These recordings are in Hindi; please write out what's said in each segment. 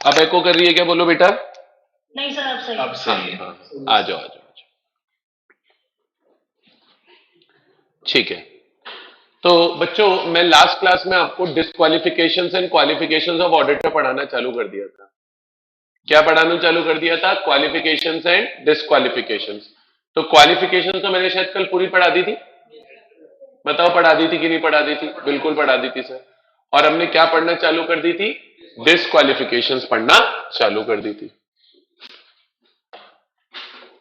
अब एको कर रही है क्या, बोलो बेटा। नहीं सर, अब सही अब है। सही है। हाँ, आ जाओ आ जाओ आ जाओ। ठीक है, तो बच्चों मैं लास्ट क्लास में आपको डिस्क्वालिफिकेशंस एंड क्वालिफिकेशंस ऑफ ऑडिटर पढ़ाना चालू कर दिया था। क्या पढ़ाना चालू कर दिया था? Qualifications and disqualifications. तो क्वालिफिकेशंस तो मैंने शायद कल पूरी पढ़ा दी थी, बताओ पढ़ा दी थी कि नहीं पढ़ा दी थी? बिल्कुल पढ़ा दी थी सर। और हमने क्या पढ़ना चालू कर दी थी? डिस्क्वालिफिकेशंस पढ़ना चालू कर दी थी,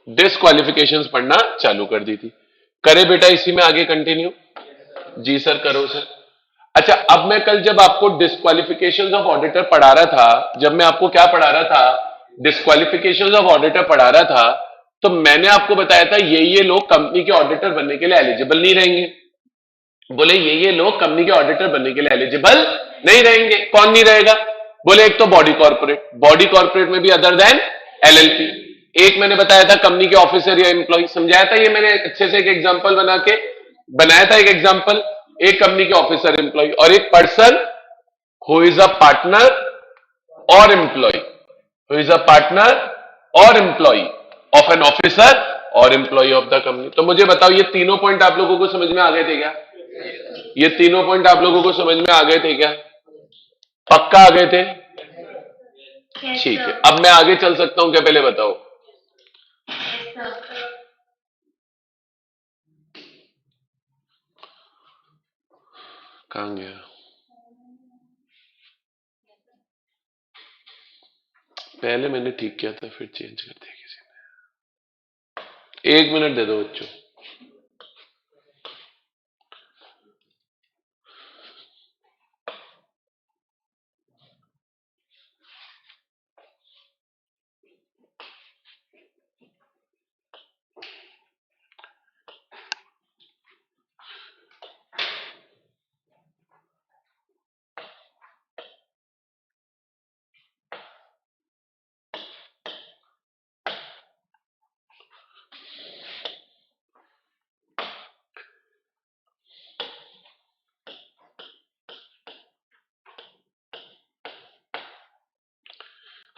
डिस्क्वालिफिकेशंस पढ़ना चालू कर दी थी। करे बेटा इसी में आगे कंटिन्यू? जी सर करो सर। अच्छा, अब मैं कल जब आपको डिस्क्वालिफिकेशंस ऑफ ऑडिटर पढ़ा रहा था, जब मैं आपको क्या पढ़ा रहा था, डिस्क्वालिफिकेशंस ऑफ ऑडिटर पढ़ा रहा था, तो मैंने आपको बताया था ये लोग कंपनी के ऑडिटर बनने के लिए एलिजिबल नहीं रहेंगे। बोले ये लोग कंपनी के ऑडिटर बनने के लिए एलिजिबल नहीं रहेंगे। कौन नहीं रहेगा? बोले एक तो बॉडी कॉर्पोरेट, बॉडी कॉर्पोरेट में भी अदर देन एलएलपी। एक मैंने बताया था कंपनी के ऑफिसर या एम्प्लॉय, समझाया था ये मैंने अच्छे से, एक एग्जांपल बना के बनाया था। एक एग्जांपल, एक कंपनी के ऑफिसर एम्प्लॉय और एक person who is a partner or employee, who is a partner or employee of an officer or employee of the company. तो मुझे बताओ ये तीनों पॉइंट आप लोगों को समझ में आ गए थे क्या? ये तीनों पॉइंट आप लोगों को समझ में आ गए थे क्या? पक्का आ गए थे? Yes, ठीक है, sir. अब मैं आगे चल सकता हूं क्या, पहले बताओ। Yes, sir. कहां गया? पहले मैंने ठीक किया था, फिर चेंज कर दिया किसी ने। एक मिनट दे दो बच्चों।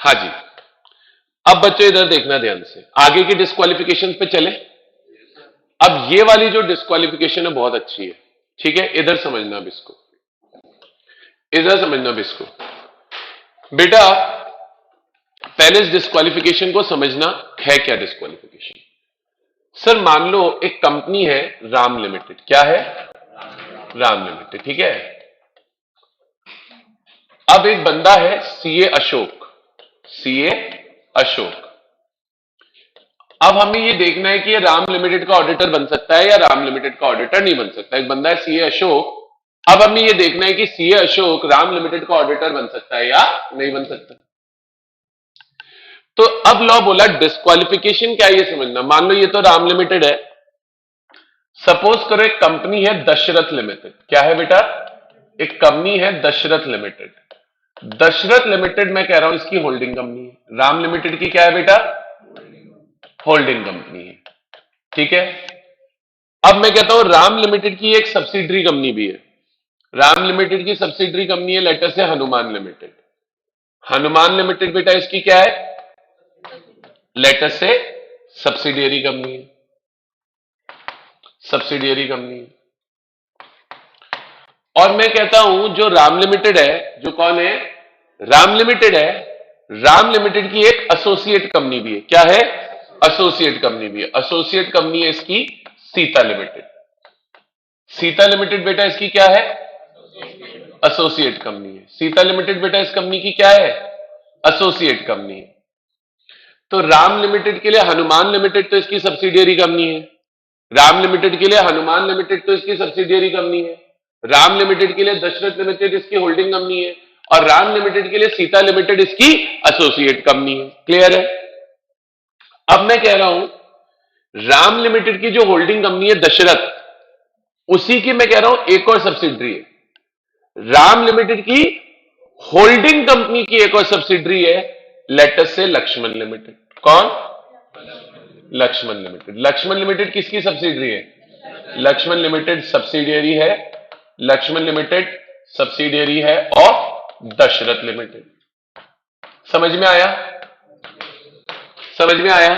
हाँ जी, अब बच्चों इधर देखना ध्यान से, आगे की डिस्क्वालिफिकेशन पे चले। अब ये वाली जो डिस्क्वालिफिकेशन है बहुत अच्छी है, ठीक है, इधर समझना अब इसको, इधर समझना अब इसको। बेटा पहले इस डिस्क्वालिफिकेशन को समझना है क्या डिस्क्वालिफिकेशन। सर मान लो एक कंपनी है राम लिमिटेड, क्या है? राम लिमिटेड, ठीक है। अब एक बंदा है सीए अशोक, सीए अशोक। अब हमें ये देखना है कि ये राम लिमिटेड का ऑडिटर बन सकता है या राम लिमिटेड का ऑडिटर नहीं बन सकता। एक बंदा है सीए अशोक, अब हमें ये देखना है कि सीए अशोक राम लिमिटेड का ऑडिटर बन सकता है या नहीं बन सकता। तो अब लॉ बोला डिस्क्वालिफिकेशन क्या है ये समझना। मान लो ये तो राम लिमिटेड है, सपोज करो एक कंपनी है दशरथ लिमिटेड। क्या है बेटा? एक कंपनी है दशरथ लिमिटेड। दशरथ लिमिटेड मैं कह रहा हूं इसकी होल्डिंग कंपनी है। राम लिमिटेड की क्या है बेटा? होल्डिंग कंपनी है, ठीक है। अब मैं कहता हूं राम लिमिटेड की एक सब्सिडरी कंपनी भी है। राम लिमिटेड की सब्सिडरी कंपनी है लेटर से हनुमान लिमिटेड। हनुमान लिमिटेड बेटा इसकी क्या है? लेटर से सब्सिडियरी कंपनी है, सब्सिडियरी कंपनी है। और मैं कहता हूं जो राम लिमिटेड है, जो कौन है? राम लिमिटेड है, राम लिमिटेड की एक एसोसिएट कंपनी भी है। क्या है? एसोसिएट कंपनी भी है। एसोसिएट कंपनी है इसकी सीता लिमिटेड। सीता लिमिटेड बेटा इसकी क्या है? एसोसिएट कंपनी है। सीता लिमिटेड बेटा इस कंपनी की क्या है? एसोसिएट कंपनी है। तो राम लिमिटेड के लिए हनुमान लिमिटेड तो इसकी सब्सिडियरी कंपनी है, राम लिमिटेड के लिए हनुमान लिमिटेड तो इसकी सब्सिडियरी कंपनी है, राम लिमिटेड के लिए दशरथ लिमिटेड इसकी होल्डिंग कंपनी है, और राम लिमिटेड के लिए सीता लिमिटेड इसकी एसोसिएट कंपनी है। क्लियर है? अब मैं कह रहा हूं राम लिमिटेड की जो होल्डिंग कंपनी है दशरथ, उसी की मैं कह रहा हूं एक और सब्सिडरी है। राम लिमिटेड की होल्डिंग कंपनी की एक और सब्सिडरी है, लेटर से लक्ष्मण लिमिटेड। कौन? लक्ष्मण लिमिटेड। लक्ष्मण लिमिटेड किसकी सब्सिडरी है? लक्ष्मण लिमिटेड सब्सिडियरी है, लक्ष्मण लिमिटेड सब्सिडियरी है ऑफ दशरथ लिमिटेड। समझ में आया? समझ में आया?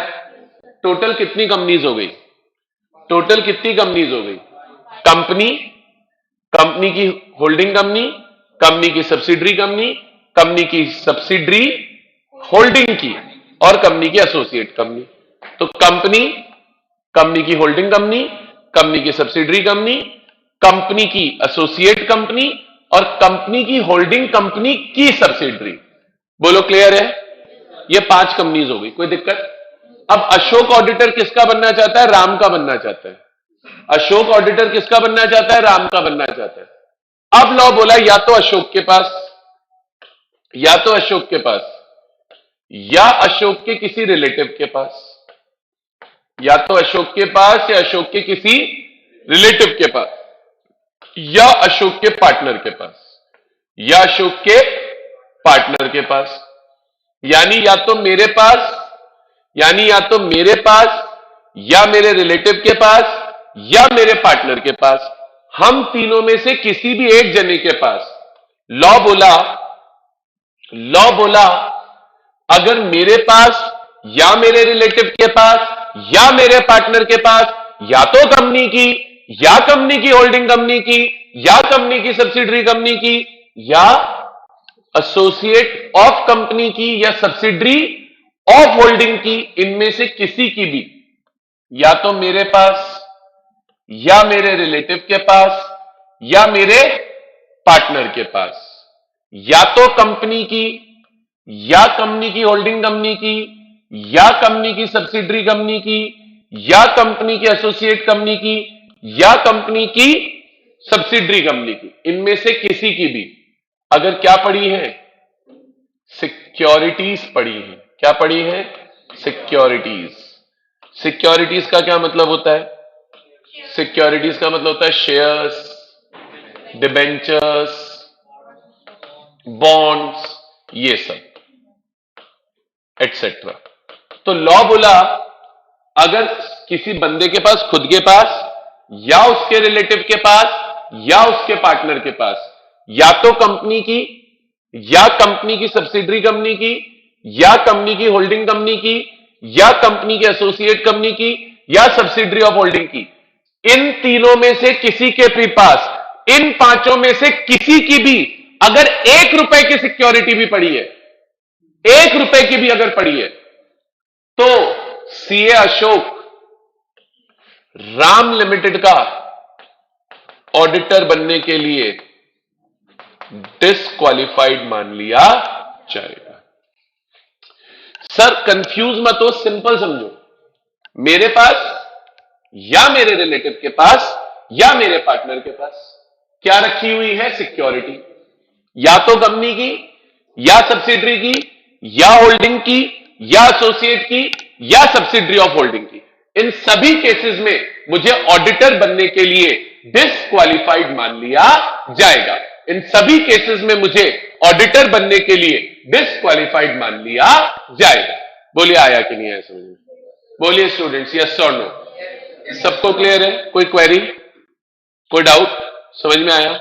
टोटल कितनी कंपनीज हो गई? टोटल कितनी कंपनीज हो गई? कंपनी, कंपनी की होल्डिंग कंपनी, कंपनी की सब्सिडरी कंपनी, कंपनी की सब्सिडरी होल्डिंग की, और कंपनी की एसोसिएट कंपनी। तो कंपनी, कंपनी की होल्डिंग कंपनी, कंपनी की सब्सिडरी कंपनी, कंपनी की एसोसिएट कंपनी, और कंपनी की होल्डिंग कंपनी की सब्सिडरी। बोलो क्लियर है? ये 5 कंपनीज हो गई। कोई दिक्कत? अब अशोक ऑडिटर किसका बनना चाहता है? राम का बनना चाहता है। अशोक ऑडिटर किसका बनना चाहता है? राम का बनना चाहता है। अब लॉ बोला या तो अशोक के पास, या तो अशोक के पास, या अशोक के किसी रिलेटिव के पास, या तो अशोक के पास, या अशोक के किसी रिलेटिव के पास, या अशोक के पार्टनर के पास, या अशोक के पार्टनर के पास। यानी या तो मेरे पास, यानी या तो मेरे पास, या मेरे रिलेटिव के पास, या मेरे पार्टनर के पास। हम तीनों में से किसी भी एक जने के पास। लॉ बोला, लॉ बोला अगर मेरे पास, या मेरे रिलेटिव के पास, या मेरे पार्टनर के पास, या तो कंपनी की, या कंपनी की होल्डिंग कंपनी की, या कंपनी की सब्सिडरी कंपनी की, या एसोसिएट ऑफ कंपनी की, या सब्सिडरी ऑफ होल्डिंग की, इनमें से किसी की भी, या तो मेरे पास, या मेरे रिलेटिव के पास, या मेरे पार्टनर के पास, या तो कंपनी की, या कंपनी की होल्डिंग कंपनी की, या कंपनी की सब्सिडरी कंपनी की, या कंपनी की एसोसिएट कंपनी की, या कंपनी की सब्सिडरी कंपनी की, इनमें से किसी की भी अगर क्या पड़ी है? सिक्योरिटीज पड़ी है। क्या पड़ी है? सिक्योरिटीज। सिक्योरिटीज का क्या मतलब होता है? सिक्योरिटीज का मतलब होता है शेयर्स, डिबेंचर्स, बॉन्ड्स, ये सब एटसेट्रा। तो लॉ बोला अगर किसी बंदे के पास, खुद के पास, या उसके रिलेटिव के पास, या उसके पार्टनर के पास, या तो कंपनी की, या कंपनी की सब्सिडरी कंपनी की, या कंपनी की होल्डिंग कंपनी की, या कंपनी की एसोसिएट कंपनी की, या सब्सिडरी ऑफ होल्डिंग की, इन तीनों में से किसी के भी पास, इन 5 में से किसी की भी अगर 1 रुपए की सिक्योरिटी भी पड़ी है, 1 रुपए की भी अगर पड़ी है, तो सीए अशोक राम लिमिटेड का ऑडिटर बनने के लिए डिस्क्वालिफाइड मान लिया जाएगा। सर कंफ्यूज मत हो, सिंपल समझो। मेरे पास, या मेरे रिलेटिव के पास, या मेरे पार्टनर के पास क्या रखी हुई है? सिक्योरिटी। या तो कंपनी की, या सब्सिडरी की, या होल्डिंग की, या एसोसिएट की, या सब्सिडरी ऑफ होल्डिंग की। इन सभी केसेस में मुझे ऑडिटर बनने के लिए डिस्क्वालिफाइड मान लिया जाएगा। इन सभी केसेस में मुझे ऑडिटर बनने के लिए डिस्क्वालिफाइड मान लिया जाएगा। बोलिए आया कि नहीं आया समझ में? बोलिए स्टूडेंट्स, यस और नो? सबको क्लियर है? कोई क्वेरी, कोई डाउट? समझ में आया?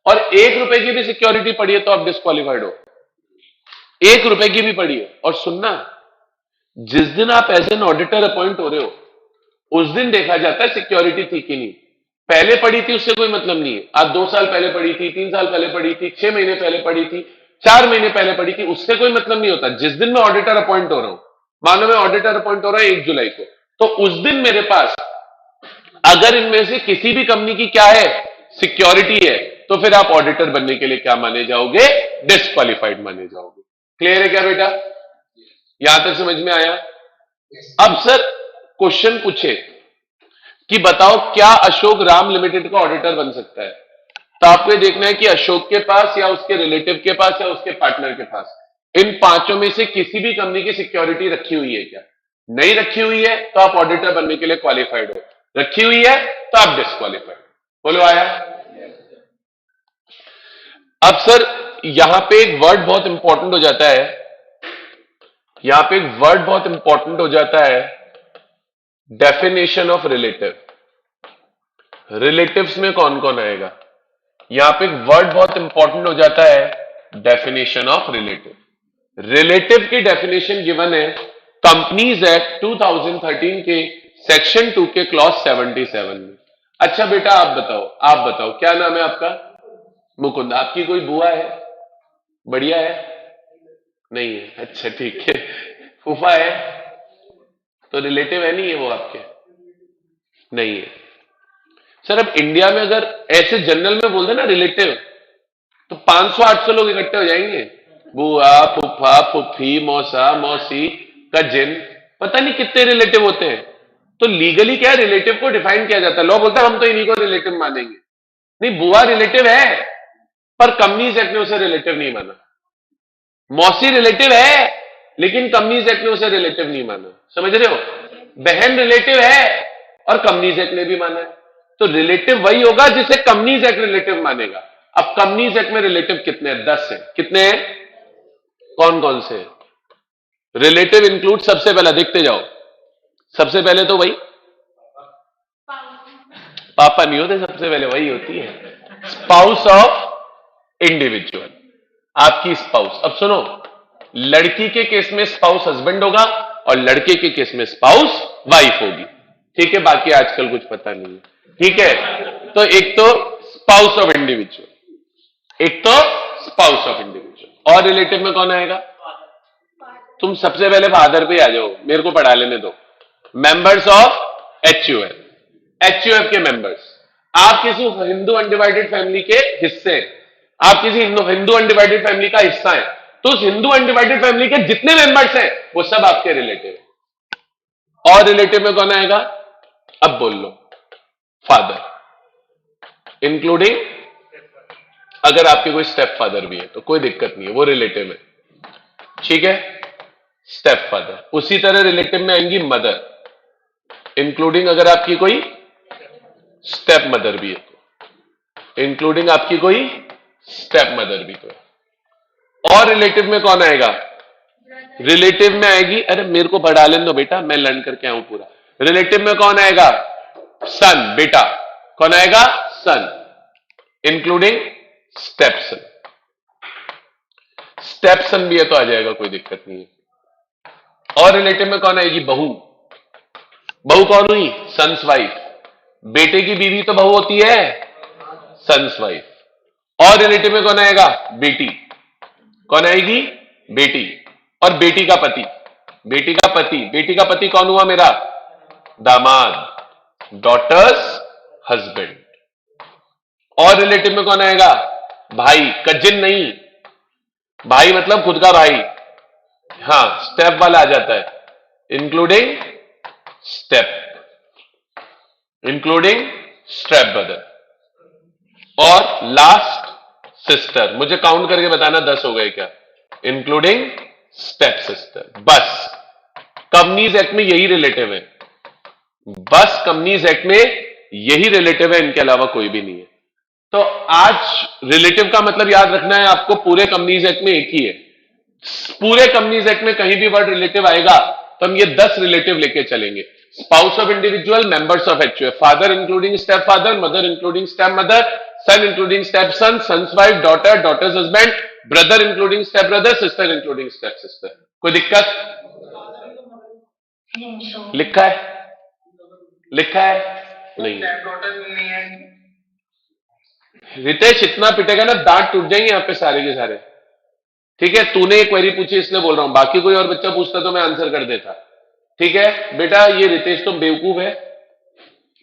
और 1 रुपए की भी सिक्योरिटी पड़ी है तो आप डिस्क्वालिफाइड हो। 1 रुपए की भी पड़ी है। और सुनना, जिस दिन आप एज एन ऑडिटर अपॉइंट हो रहे हो उस दिन देखा जाता है सिक्योरिटी थी कि नहीं। पहले पड़ी थी उससे कोई मतलब नहीं है। आज 2 साल पहले पड़ी थी, 3 साल पहले पड़ी थी, 6 महीने पहले पड़ी थी, 4 महीने पहले पड़ी थी, उससे कोई मतलब नहीं होता। जिस दिन मैं ऑडिटर अपॉइंट हो रहा हूं, मानो मैं ऑडिटर अपॉइंट हो रहा है 1 जुलाई को, तो उस दिन मेरे पास अगर इनमें से किसी भी कंपनी की क्या है? सिक्योरिटी है, तो फिर आप ऑडिटर बनने के लिए क्या माने जाओगे? डिस्क्वालिफाइड माने जाओगे। क्लियर है क्या बेटा? यहां तक समझ में आया? अब सर क्वेश्चन पूछे कि बताओ क्या अशोक राम लिमिटेड का ऑडिटर बन सकता है? तो आपको ये देखना है कि अशोक के पास, या उसके रिलेटिव के पास, या उसके पार्टनर के पास, इन 5 में से किसी भी कंपनी की सिक्योरिटी रखी हुई है क्या? नहीं रखी हुई है तो आप ऑडिटर बनने के लिए क्वालिफाइड हो, रखी हुई है तो आप डिस्क्वालिफाइड। बोलो आया? अब सर यहां पे एक वर्ड बहुत इंपॉर्टेंट हो जाता है, यहां पे एक वर्ड बहुत इंपॉर्टेंट हो जाता है, डेफिनेशन ऑफ रिलेटिव। रिलेटिव्स में कौन कौन आएगा? यहां पे एक वर्ड बहुत इंपॉर्टेंट हो जाता है, डेफिनेशन ऑफ रिलेटिव। रिलेटिव की डेफिनेशन गिवन है कंपनीज एक्ट 2013 के सेक्शन 2 के क्लॉज 77 में। अच्छा बेटा आप बताओ क्या नाम है आपका? मुकुंद। आपकी कोई बुआ है? बढ़िया है? नहीं है? अच्छा ठीक है। फूफा है? तो रिलेटिव है नहीं है वो आपके? नहीं है। सर अब इंडिया में अगर ऐसे जनरल में बोल दे ना रिलेटिव, तो 500-800 लोग इकट्ठे हो जाएंगे। बुआ, फूफा, फूफी, मौसा, मौसी, कजिन, पता नहीं कितने रिलेटिव होते हैं। तो लीगली क्या है, रिलेटिव को डिफाइन किया जाता है। लॉ बोलता है हम तो इन्हीं को रिलेटिव मानेंगे। नहीं, बुआ रिलेटिव है पर कंपनीज एक्ट ने उसे रिलेटिव नहीं माना। मौसी रिलेटिव है लेकिन कंपनीज एक्ट ने उसे रिलेटिव नहीं माना। समझ रहे हो? बहन रिलेटिव है और कंपनीज एक्ट ने भी माना है। तो रिलेटिव वही होगा जिसे कंपनीज एक्ट रिलेटिव मानेगा। अब कंपनीज एक्ट में रिलेटिव कितने हैं? 10 है। कितने हैं? कौन कौन से? रिलेटिव इंक्लूड, सबसे पहला देखते जाओ, सबसे पहले तो वही पापा नहीं होते, सबसे पहले वही होती है स्पाउस ऑफ इंडिविजुअल, आपकी स्पाउस। अब सुनो, लड़की के केस में स्पाउस हस्बैंड होगा और लड़के के केस में स्पाउस वाइफ होगी। ठीक है, बाकी आजकल कुछ पता नहीं है। ठीक है, तो एक तो स्पाउस ऑफ इंडिविजुअल, एक तो स्पाउस ऑफ इंडिविजुअल। और रिलेटिव में कौन आएगा? तुम सबसे पहले फादर पे आ जाओ, मेरे को पढ़ा लेने दो। मेंबर्स ऑफ एचयूएफ, एचयूएफ के मेंबर्स। आप किसी हिंदू अनडिवाइडेड फैमिली के हिस्से, आप किसी हिंदू अनडिवाइडेड फैमिली का हिस्सा है, तो उस हिंदू अनडिवाइडेड फैमिली के जितने मेंबर्स हैं वो सब आपके रिलेटिव हैं। और रिलेटिव में कौन आएगा? अब बोल लो। फादर, इंक्लूडिंग अगर आपके कोई स्टेप फादर भी है तो कोई दिक्कत नहीं है, वो रिलेटिव है। ठीक है, स्टेप फादर। उसी तरह रिलेटिव में आएंगी मदर, इंक्लूडिंग अगर आपकी कोई स्टेप मदर भी है तो, इंक्लूडिंग आपकी कोई स्टेप मदर भी तो है। और रिलेटिव में कौन आएगा? रिलेटिव में आएगी, अरे मेरे को पढ़ा लेने दो बेटा, मैं लर्न करके आऊं पूरा। रिलेटिव में कौन आएगा? सन, बेटा। कौन आएगा? Son, including step son. Step son भी है तो आ जाएगा, कोई दिक्कत नहीं है। और रिलेटिव में कौन आएगी? बहू। बहू कौन हुई? Son's wife. बेटे की बीवी तो बहू होती है, सन्स वाइफ। और रिलेटिव में कौन आएगा? बेटी। कौन आएगी? बेटी। और बेटी का पति, बेटी का पति। बेटी का पति कौन हुआ? मेरा दामाद, डॉटर्स हस्बैंड। और रिलेटिव में कौन आएगा? भाई, कजिन नहीं, भाई मतलब खुद का भाई। हां, स्टेप वाला आ जाता है, including step, including step brother. और लास्ट सिस्टर, मुझे काउंट करके बताना 10 हो गए क्या? Including step sister. बस कंपनीज एक्ट में यही रिलेटिव है, बस कंपनीज एक्ट में यही रिलेटिव है, इनके अलावा कोई भी नहीं है। तो आज रिलेटिव का मतलब याद रखना है आपको, पूरे कंपनीज एक्ट में एक ही है। पूरे कंपनीज एक्ट में कहीं भी वर्ड रिलेटिव आएगा तो हम ये 10 रिलेटिव लेके चलेंगे। Spouse of individual, members of HUF, father including step father, mother including step mother, son including step son, son's wife, daughter, daughter's husband, brother including step brother, sister including step sister. कोई दिक्कत? लिखा है? लिखा है? नहीं। रितेश इतना पिटेगा ना दांत टूट जाएंगे यहाँ पे सारे के सारे। ठीक है, तूने एक क्वेरी पूछी इसलिए बोल रहा हूं, बाकी कोई और बच्चा पूछता तो मैं आंसर कर देता। ठीक है बेटा, ये रितेश तो बेवकूफ है।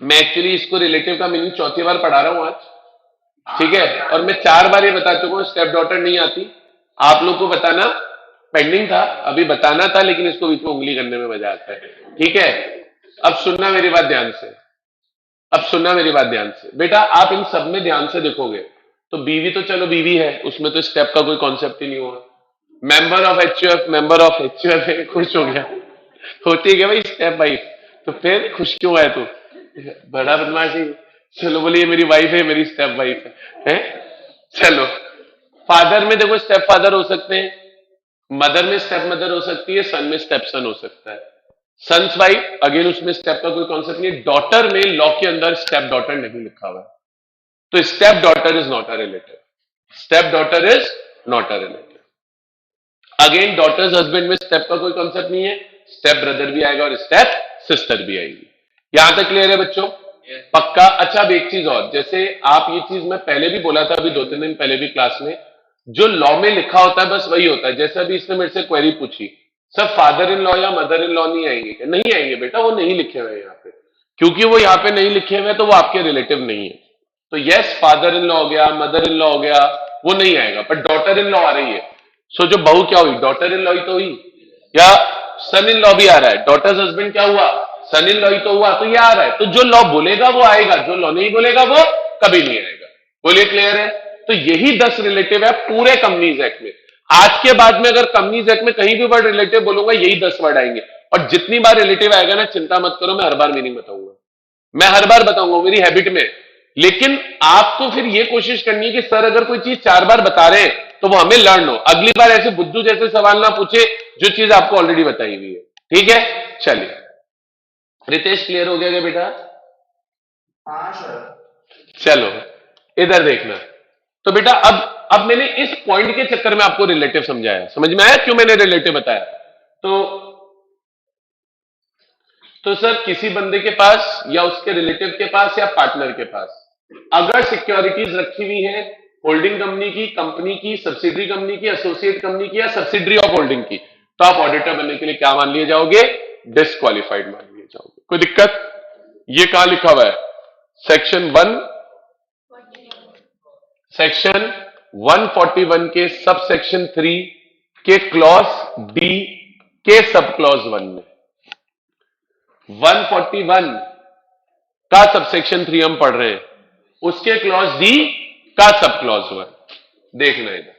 मैं एक्चुअली इसको रिलेटिव का मीनिंग चौथी बार पढ़ा रहा हूं आज। ठीक है, और मैं 4 बार ये बता चुका हूं, स्टेप डॉटर नहीं आती। आप लोग को बताना पेंडिंग था, अभी बताना था, लेकिन इसको बीच में उंगली करने में मजा आता है। ठीक है, अब सुनना मेरी बात ध्यान से, अब सुनना मेरी बात ध्यान से। बेटा आप इन सब में ध्यान से देखोगे तो बीवी तो चलो बीवी है, उसमें तो स्टेप का कोई कॉन्सेप्ट ही नहीं हुआ। Member of HUF, member of HUF है, खुश हो गया। होती है क्या भाई स्टेप वाइफ? तो फिर खुश क्यों है तू? बड़ा बदमाशी। चलो बोलिए मेरी वाइफ है, मेरी स्टेप वाइफ है? चलो, फादर में देखो स्टेप फादर हो सकते हैं, मदर में स्टेप मदर हो सकती है, सन में स्टेप सन हो सकता है। सन्स वाइफ अगेन उसमें स्टेप का कोई कॉन्सेप्ट नहीं। डॉटर में लॉ के अंदर स्टेप डॉटर नहीं लिखा हुआ है, तो step daughter is not a relative, step daughter is not a relative. Again daughter's husband में स्टेप का कोई कॉन्सेप्ट नहीं है, स्टेप ब्रदर भी आएगा और स्टेप सिस्टर भी आएगी। यहां तक क्लियर है बच्चों? पक्का? अच्छा, अब एक चीज और, जैसे आप ये चीज मैं पहले भी बोला था, अभी 2-3 दिन पहले भी क्लास में, जो लॉ में लिखा होता है बस वही होता है। जैसे अभी इसने मेरे से क्वेरी पूछी, सर फादर इन लॉ या मदर इन लॉ नहीं आएंगे क्या? नहीं आएंगे बेटा, वो नहीं लिखे हुए यहाँ पे। क्योंकि वो यहाँ पे नहीं लिखे हुए तो वो आपके रिलेटिव नहीं है। तो यस, फादर इन लॉ हो गया, मदर इन लॉ हो गया, वो नहीं आएगा, पर डॉटर इन लॉ आ रही है। सो जो बहू क्या हुई? डॉटर इन लॉ ही तो हुई, या सन इन लॉ भी आ रहा है। डॉटर्स हस्बैंड क्या हुआ? सन इन लॉ ही तो हुआ, तो ये आ रहा है। तो जो लॉ बोलेगा वो आएगा, जो लॉ नहीं बोलेगा वो कभी नहीं आएगा। बोलिए, क्लियर है? तो यही 10 रिलेटिव है पूरे कंपनीज एक्ट में। आज के बाद में अगर कंपनीज एक्ट में कहीं भी वर्ड रिलेटिव बोलूंगा, यही 10 वर्ड आएंगे। और जितनी बार रिलेटिव आएगा ना, चिंता मत करो, मैं हर बार मीनिंग बताऊंगा, मैं हर बार बताऊंगा, मेरी हैबिट में। लेकिन आपको फिर ये कोशिश करनी है कि सर अगर कोई चीज 4 बार बता रहे हैं तो वो हमें लर्न हो, अगली बार ऐसे बुद्धू जैसे सवाल ना पूछे जो चीज आपको ऑलरेडी बताई हुई है। ठीक है, चलिए। रितेश, क्लियर हो गया क्या बेटा? हाँ सर। चलो इधर देखना। तो बेटा अब मैंने इस पॉइंट के चक्कर में आपको रिलेटिव समझाया, समझ में आया क्यों मैंने रिलेटिव बताया? तो सर किसी बंदे के पास या उसके रिलेटिव के पास या पार्टनर के पास अगर सिक्योरिटीज रखी हुई है होल्डिंग कंपनी की, सब्सिडरी कंपनी की, एसोसिएट कंपनी की या सब्सिडरी ऑफ होल्डिंग की, तो आप ऑडिटर बनने के लिए क्या मान लिए जाओगे? डिस्क्वालिफाइड मान लिए जाओगे। कोई दिक्कत? ये कहां लिखा हुआ है? सेक्शन 141 के सब सेक्शन 3 के क्लॉज डी के सब क्लॉज 1 में। 141 का सबसेक्शन 3 हम पढ़ रहे हैं, उसके क्लॉज डी का सब क्लॉज 1। देखना इधर,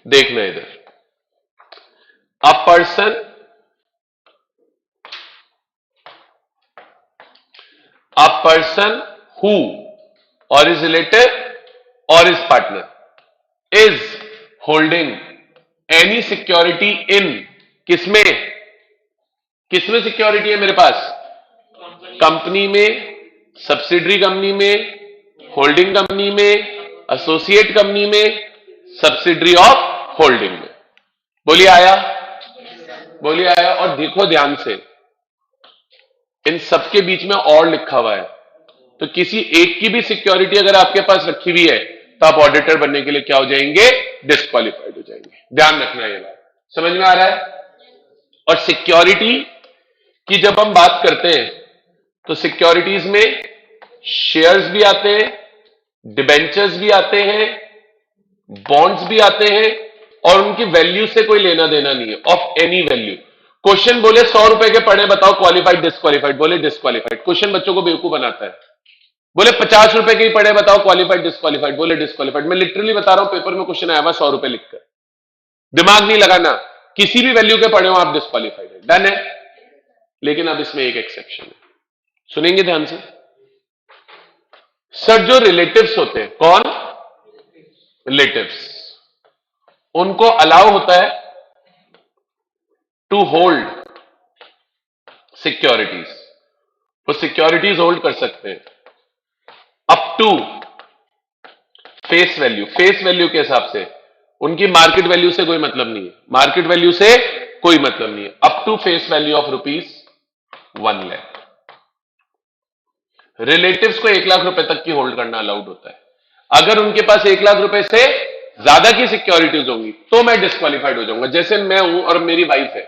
देखना इधर। अ पर्सन हु और इज रिलेटिव और is partner is holding any security in, किसमें सिक्योरिटी है मेरे पास? कंपनी में, सब्सिडरी कंपनी में, होल्डिंग कंपनी में, एसोसिएट कंपनी में, सब्सिडरी ऑफ होल्डिंग में। बोलिए आया? बोलिए आया? और देखो ध्यान से, इन सबके बीच में और लिखा हुआ है, तो किसी एक की भी सिक्योरिटी अगर आपके पास रखी हुई है तो आप ऑडिटर बनने के लिए क्या हो जाएंगे? डिस्क्वालिफाइड हो जाएंगे। ध्यान रखना, ये बात समझ में आ रहा है? और सिक्योरिटी की जब हम बात करते हैं तो सिक्योरिटीज में शेयर्स भी आते हैं, डिबेंचर्स भी आते हैं, बॉन्ड्स भी आते हैं, और उनकी वैल्यू से कोई लेना देना नहीं है, ऑफ एनी वैल्यू। क्वेश्चन बोले 100 रुपए के पढ़े, बताओ क्वालिफाइड डिस्क्वालिफाइड? बोले डिस्क्वालिफाइड। क्वेश्चन बच्चों को बेवकूफ बनाता है। बोले 50 रुपए के ही पढ़े, बताओ क्वालिफाइड डिस्क्वालिफाइड? बोले डिस्क्वालिफाइड। मैं लिटरली बता रहा हूं, पेपर में क्वेश्चन आया हुआ 100 रुपए लिखकर, दिमाग नहीं लगाना, किसी भी वैल्यू के पढ़े हो आप, डिस्क्वालिफाइड है। डन है? लेकिन अब इसमें एक एक्सेप्शन है, सुनेंगे ध्यान से। सर जो रिलेटिव्स होते हैं, कौन? रिलेटिव्स, उनको अलाउ होता है टू होल्ड सिक्योरिटीज, वो सिक्योरिटीज होल्ड कर सकते हैं up to face value. Face value के हिसाब से, उनकी मार्केट वैल्यू से कोई मतलब नहीं है, मार्केट वैल्यू से कोई मतलब नहीं है, up to face value of ₹1 lakh. Relatives को 1 लाख रुपए तक की होल्ड करना अलाउड होता है। अगर उनके पास 1 लाख रुपए से ज्यादा की सिक्योरिटीज होंगी तो मैं डिस्क्वालिफाइड हो जाऊंगा। जैसे मैं हूं और मेरी वाइफ है,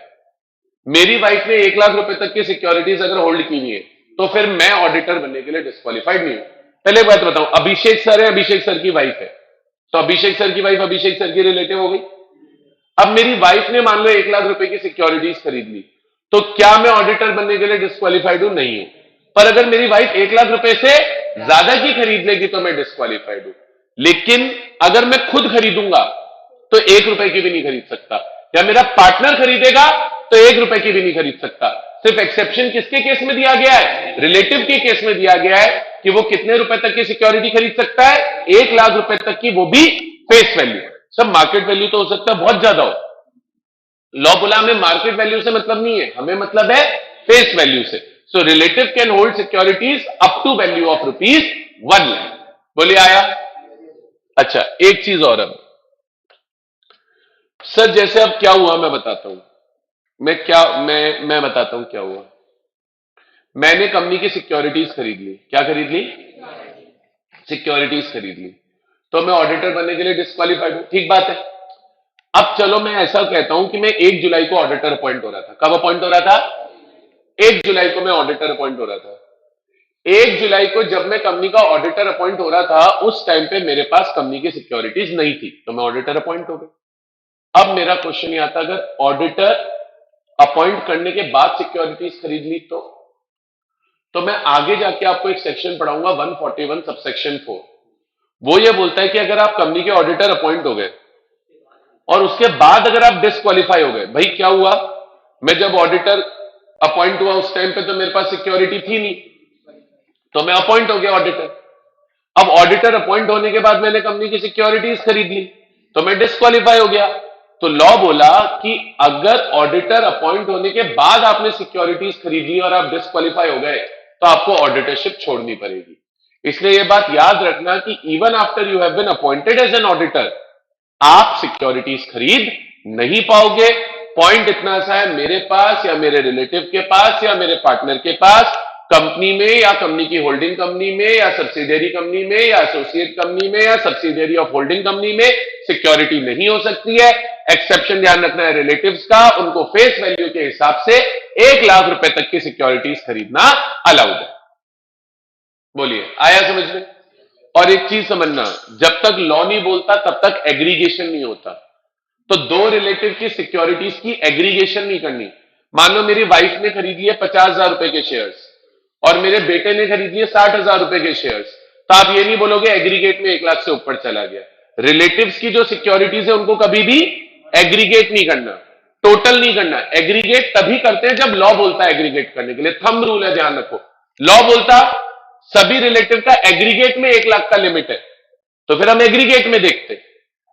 मेरी वाइफ ने 1 लाख रुपए तक की सिक्योरिटीज अगर होल्ड की हुई है तो फिर मैं ऑडिटर बनने के लिए डिस्क्वालिफाइड नहीं हूं। पहले बात बताऊं, अभिषेक सर है, अभिषेक सर की वाइफ है, तो अभिषेक सर की वाइफ अभिषेक सर की रिलेटिव हो गई। अब मेरी वाइफ ने मान लो 1 लाख रुपए की सिक्योरिटीज खरीद ली, तो क्या मैं ऑडिटर बनने के लिए डिस्क्वालिफाइड हूं? नहीं हूं। पर अगर मेरी वाइफ 1 लाख रुपए से ज्यादा की खरीद लेगी तो मैं डिस्क्वालिफाइड हूं। लेकिन अगर मैं खुद खरीदूंगा तो 1 रुपए की भी नहीं खरीद सकता, या मेरा पार्टनर खरीदेगा तो 1 रुपए की भी नहीं खरीद सकता। सिर्फ एक्सेप्शन किसके केस में दिया गया है? रिलेटिव के केस में दिया गया है कि वो कितने रुपए तक की सिक्योरिटी खरीद सकता है? 1 लाख रुपए तक की, वो भी फेस वैल्यू। सब मार्केट वैल्यू तो हो सकता है बहुत ज्यादा हो। लॉ बोला हमें मार्केट वैल्यू से मतलब नहीं है, हमें मतलब है फेस वैल्यू से। So relative can hold securities up to value of ₹1 lakh. बोलिए आया? अच्छा, एक चीज और, अब सर जैसे अब क्या हुआ मैं बताता हूं। मैं बताता हूं क्या हुआ। मैंने कंपनी की सिक्योरिटीज खरीद ली। क्या खरीद ली? सिक्योरिटीज खरीद ली। तो मैं ऑडिटर बनने के लिए डिस्क्वालीफाइड हूं। ठीक बात है। अब चलो मैं ऐसा कहता हूं कि मैं 1 जुलाई को ऑडिटर अपॉइंट हो रहा था। कब अपॉइंट हो रहा था? 1 जुलाई को मैं ऑडिटर अपॉइंट हो रहा था। 1 जुलाई को जब मैं कंपनी का ऑडिटर अपॉइंट हो रहा था, उस टाइम पे मेरे पास कंपनी की सिक्योरिटीज नहीं थी, तो मैं ऑडिटर अपॉइंट हो गया। अब मेरा क्वेश्चन ये आता, अगर ऑडिटर अपॉइंट करने के बाद सिक्योरिटीज खरीद ली तो मैं आगे जाके आपको एक सेक्शन पढ़ाऊंगा 141 सबसेक्शन 4। वो ये बोलता है कि अगर आप कंपनी के ऑडिटर अपॉइंट हो गए और उसके बाद अगर आप डिस्क्वालीफाई हो गए, भाई क्या हुआ, मैं जब ऑडिटर अपॉइंट हुआ उस टाइम पे तो मेरे पास सिक्योरिटी थी नहीं, तो मैं अपॉइंट हो गया ऑडिटर। अब ऑडिटर अपॉइंट होने के बाद मैंने कंपनी की सिक्योरिटीज खरीद ली, तो मैं डिस्क्वालीफाई हो गया। तो लॉ बोला कि अगर ऑडिटर अपॉइंट होने के बाद आपने सिक्योरिटीज खरीद ली और आप डिस्क्वालीफाई हो गए, तो आपको ऑडिटरशिप छोड़नी पड़ेगी। इसलिए यह बात याद रखना कि even after you have been appointed as an auditor, आप सिक्योरिटीज खरीद नहीं पाओगे। पॉइंट इतना सा है, मेरे पास या मेरे रिलेटिव के पास या मेरे पार्टनर के पास कंपनी में या कंपनी की होल्डिंग कंपनी में या सब्सिडियरी कंपनी में या एसोसिएट कंपनी में या सब्सिडियरी ऑफ होल्डिंग कंपनी में सिक्योरिटी नहीं हो सकती है। एक्सेप्शन ध्यान रखना है रिलेटिव्स का, उनको फेस वैल्यू के हिसाब से 1 लाख रुपए तक की सिक्योरिटीज खरीदना अलाउड है। बोलिए, आया समझ में? और एक चीज समझना, जब तक लॉ नहीं बोलता तब तक एग्रीगेशन नहीं होता। तो 2 रिलेटिव की सिक्योरिटीज की एग्रीगेशन नहीं करनी। मान लो मेरी वाइफ ने खरीद लिए 50,000 रुपए के शेयर्स और मेरे बेटे ने खरीद लिए 60,000 रुपए के शेयर्स, तो आप ये नहीं बोलोगे एग्रीगेट में 1 लाख से ऊपर चला गया। रिलेटिव्स की जो सिक्योरिटीज है उनको कभी भी एग्रीगेट नहीं करना, टोटल नहीं करना। एग्रीगेट तभी करते हैं जब लॉ बोलता है एग्रीगेट करने के लिए। थंब रूल है, ध्यान रखो। लॉ बोलता सभी रिलेटिव का एग्रीगेट में 1 लाख का लिमिट है, तो फिर हम एग्रीगेट में देखते।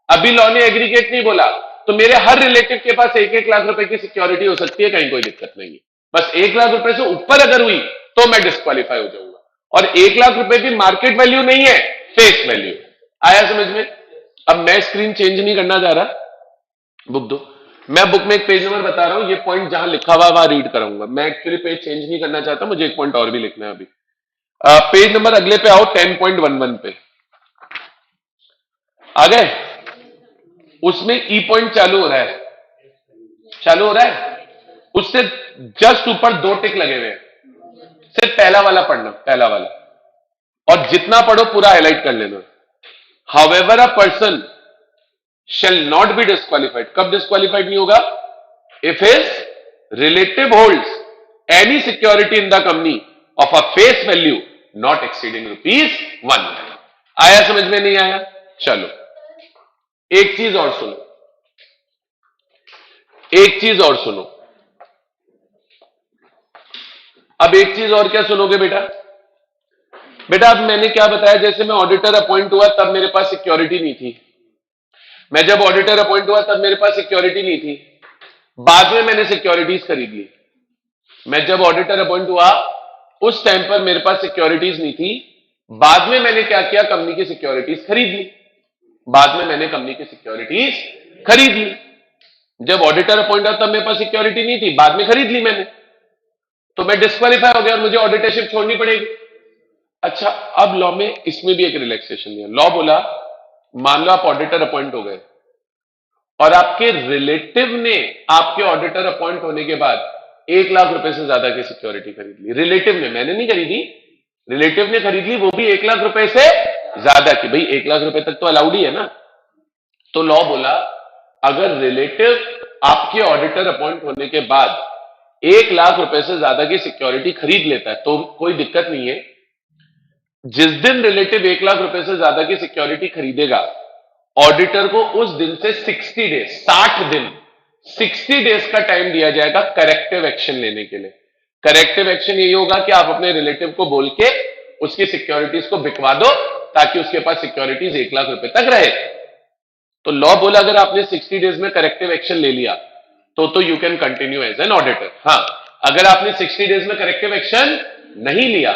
अभी लॉ ने एग्रीगेट नहीं बोला, तो मेरे हर रिलेटिव के पास 1-1 लाख रुपए की सिक्योरिटी हो सकती है, कहीं कोई दिक्कत नहीं है। बस 1 लाख रुपए से ऊपर अगर हुई तो मैं डिस्क्वालीफाई हो जाऊंगा। और 1 लाख रुपए की मार्केट वैल्यू नहीं है, फेस वैल्यू। आया समझ में? अब मैं स्क्रीन चेंज नहीं करना चाह रहा, बुक दो। मैं बुक में एक पेज नंबर बता रहा हूं, ये पॉइंट जहां लिखा हुआ वहां रीड कराऊंगा। मैं एक्चुअली पेज चेंज नहीं करना चाहता, मुझे एक पॉइंट और भी लिखना है अभी। पेज नंबर अगले पे आओ, 10.11 पे आ गए। उसमें ई पॉइंट चालू हो रहा है, चालू हो रहा है, उससे जस्ट ऊपर 2 टिक लगे हुए हैं। सिर्फ पहला वाला पढ़ना, पहला वाला, और जितना पढ़ो पूरा हाईलाइट कर लेना। However a person shall not be disqualified। कब डिस्क्वालीफाइड नहीं होगा? If his relative holds any security in the company of a face value not exceeding ₹1। आया समझ में? नहीं आया? चलो एक चीज और सुनो, एक चीज और सुनो। अब एक चीज और क्या सुनोगे बेटा? बेटा अब मैंने क्या बताया, जैसे मैं ऑडिटर अपॉइंट हुआ तब मेरे पास सिक्योरिटी नहीं थी। मैं जब ऑडिटर अपॉइंट हुआ तब मेरे पास सिक्योरिटी नहीं थी, बाद में मैंने सिक्योरिटीज खरीद ली। मैं जब ऑडिटर अपॉइंट हुआ उस टाइम पर मेरे पास सिक्योरिटीज नहीं थी, बाद में मैंने क्या किया, कंपनी की सिक्योरिटीज खरीद ली। बाद में मैंने कंपनी की सिक्योरिटीज खरीद ली। जब ऑडिटर अपॉइंट हुआ तब मेरे पास सिक्योरिटी नहीं थी, बाद में खरीद ली मैंने, तो मैं डिस्क्वालीफाई हो गया और मुझे ऑडिटरशिप छोड़नी पड़ेगी। अच्छा, अब लॉ में इसमें भी एक रिलैक्सेशन दिया। लॉ बोला मान लो आप ऑडिटर अपॉइंट हो गए और आपके रिलेटिव ने आपके ऑडिटर अपॉइंट होने के बाद 1 लाख रुपए से ज्यादा की सिक्योरिटी खरीद ली। रिलेटिव ने, मैंने नहीं खरीदी, रिलेटिव ने खरीद ली, वो भी 1 लाख रुपए से ज्यादा की। भाई 1 लाख रुपए तक तो अलाउड ही है ना। तो लॉ बोला अगर रिलेटिव आपके ऑडिटर अपॉइंट होने के बाद 1 लाख रुपए से ज्यादा की सिक्योरिटी खरीद लेता है तो कोई दिक्कत नहीं है। जिस दिन रिलेटिव 1 लाख रुपए से ज्यादा की सिक्योरिटी खरीदेगा, ऑडिटर को उस दिन से 60 डेज, 60 दिन, 60 डेज का टाइम दिया जाएगा करेक्टिव एक्शन लेने के लिए। करेक्टिव एक्शन यही होगा कि आप अपने रिलेटिव को बोल के उसकी सिक्योरिटीज को बिकवा दो ताकि उसके पास सिक्योरिटीज 1 लाख रुपए तक रहे। तो लॉ बोला अगर आपने 60 डेज में करेक्टिव एक्शन ले लिया तो you can continue as an auditor. हाँ, अगर आपने 60 डेज में करेक्टिव एक्शन नहीं लिया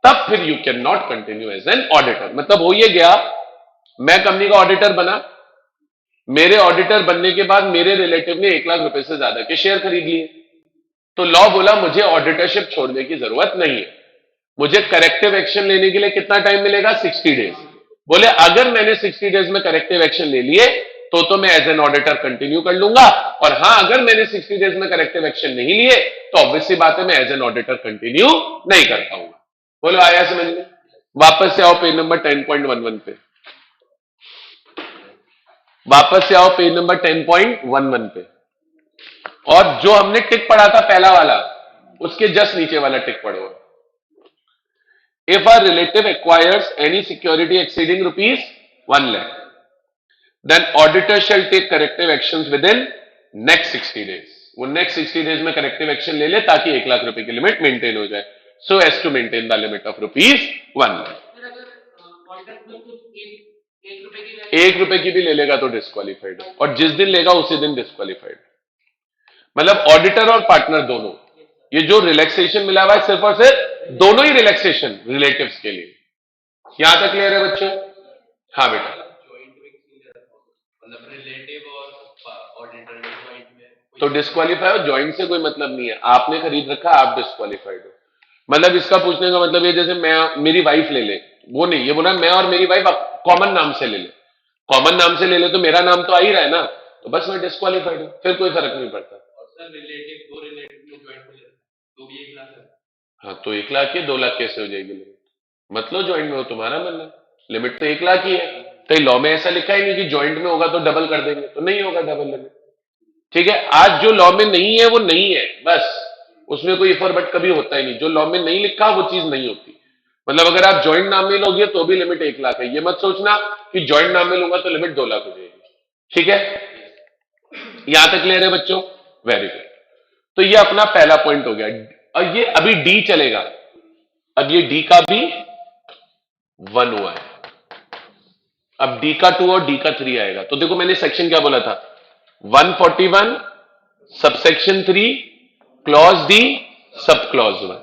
तब फिर you can not continue as an auditor. मतलब हो ये गया, मैं कंपनी का ऑडिटर बना, मेरे ऑडिटर बनने के बाद मेरे रिलेटिव ने 1 लाख रुपए से ज्यादा के शेयर खरीद लिए, तो लॉ बोला मुझे ऑडिटरशिप छोड़ने की जरूरत नहीं है, मुझे करेक्टिव एक्शन लेने के लिए कितना टाइम मिलेगा, 60 डेज। बोले अगर मैंने 60 डेज में करेक्टिव एक्शन ले लिए तो मैं एज एन ऑडिटर कंटिन्यू कर लूंगा, और हां अगर मैंने 60 डेज में करेक्टिव एक्शन नहीं लिए तो ऑब्वियस सी बात है मैं एज एन ऑडिटर कंटिन्यू नहीं कर पाऊंगा। बोलो आया समझ में? वापस से आओ पेज नंबर 10.11 पे, वापस से आओ पेज नंबर 10.11 पे, और जो हमने टिक पढ़ा था पहला वाला उसके जस्ट नीचे वाला टिक पढ़ो। If a relative acquires any security exceeding ₹1 lakh, then auditor shall take corrective actions within next 60 days. वो next 60 days में corrective action ले ले ताकि 1 लाख रुपए की लिमिट मेंटेन हो जाए, so as to maintain the limit of ₹1 lakh। 1 रुपए की भी ले लेगा तो डिस्क्वालिफाइड है, और जिस दिन लेगा उसी दिन डिस्क्वालिफाइड। मतलब ऑडिटर और पार्टनर दोनों, ये जो रिलैक्सेशन मिला हुआ है सिर्फ और सिर्फ दोनों ही रिलैक्सेशन रिलेटिव्स के लिए। यहां तक क्लियर है बच्चों? हाँ बेटा, तो डिस्क्वालीफाई हो, ज्वाइंट से कोई मतलब नहीं है, आपने खरीद रखा आप डिस्क्वालीफाइड हो। मतलब इसका पूछने का मतलब ये जैसे मैं मेरी वाइफ ले ले, वो नहीं, ये बोला मैं और मेरी वाइफ कॉमन नाम से ले ले, कॉमन नाम से ले ले तो मेरा नाम तो आ ही रहा है ना, तो बस मैं डिस्क्वालीफाइड हूं, फिर कोई फर्क नहीं पड़ता। और सर रिलेटिव, दो रिलेटिव में ज्वाइंट में तो भी 1 लाख है। हाँ तो 1 लाख की 2 लाख कैसे हो जाएगी लिमिट? मतलब ज्वाइंट में हो, तुम्हारा मन है, लिमिट तो 1 लाख ही है, कहीं लॉ में ऐसा लिखा ही नहीं कि ज्वाइंट में होगा तो डबल कर देंगे, तो नहीं होगा डबल लिमिट। ठीक है, आज जो लॉ में नहीं है वो नहीं है, बस उसमें कोई इफ और बट कभी होता ही नहीं, जो लॉ में नहीं लिखा वो चीज नहीं होती। मतलब अगर आप ज्वाइंट नाम में लोगे तो भी लिमिट 1 लाख है, ये मत सोचना कि ज्वाइंट नाम में लूंगा तो लिमिट 2 लाख हो जाएगी। ठीक है, यहां तक क्लियर है बच्चों? Very good. तो ये अपना पहला पॉइंट हो गया, और ये अभी डी चलेगा, अब ये डी का भी 1 हुआ है, अब डी का 2 और डी का 3 आएगा। तो देखो मैंने सेक्शन क्या बोला था, 141 subsection 3 clause D sub clause 1।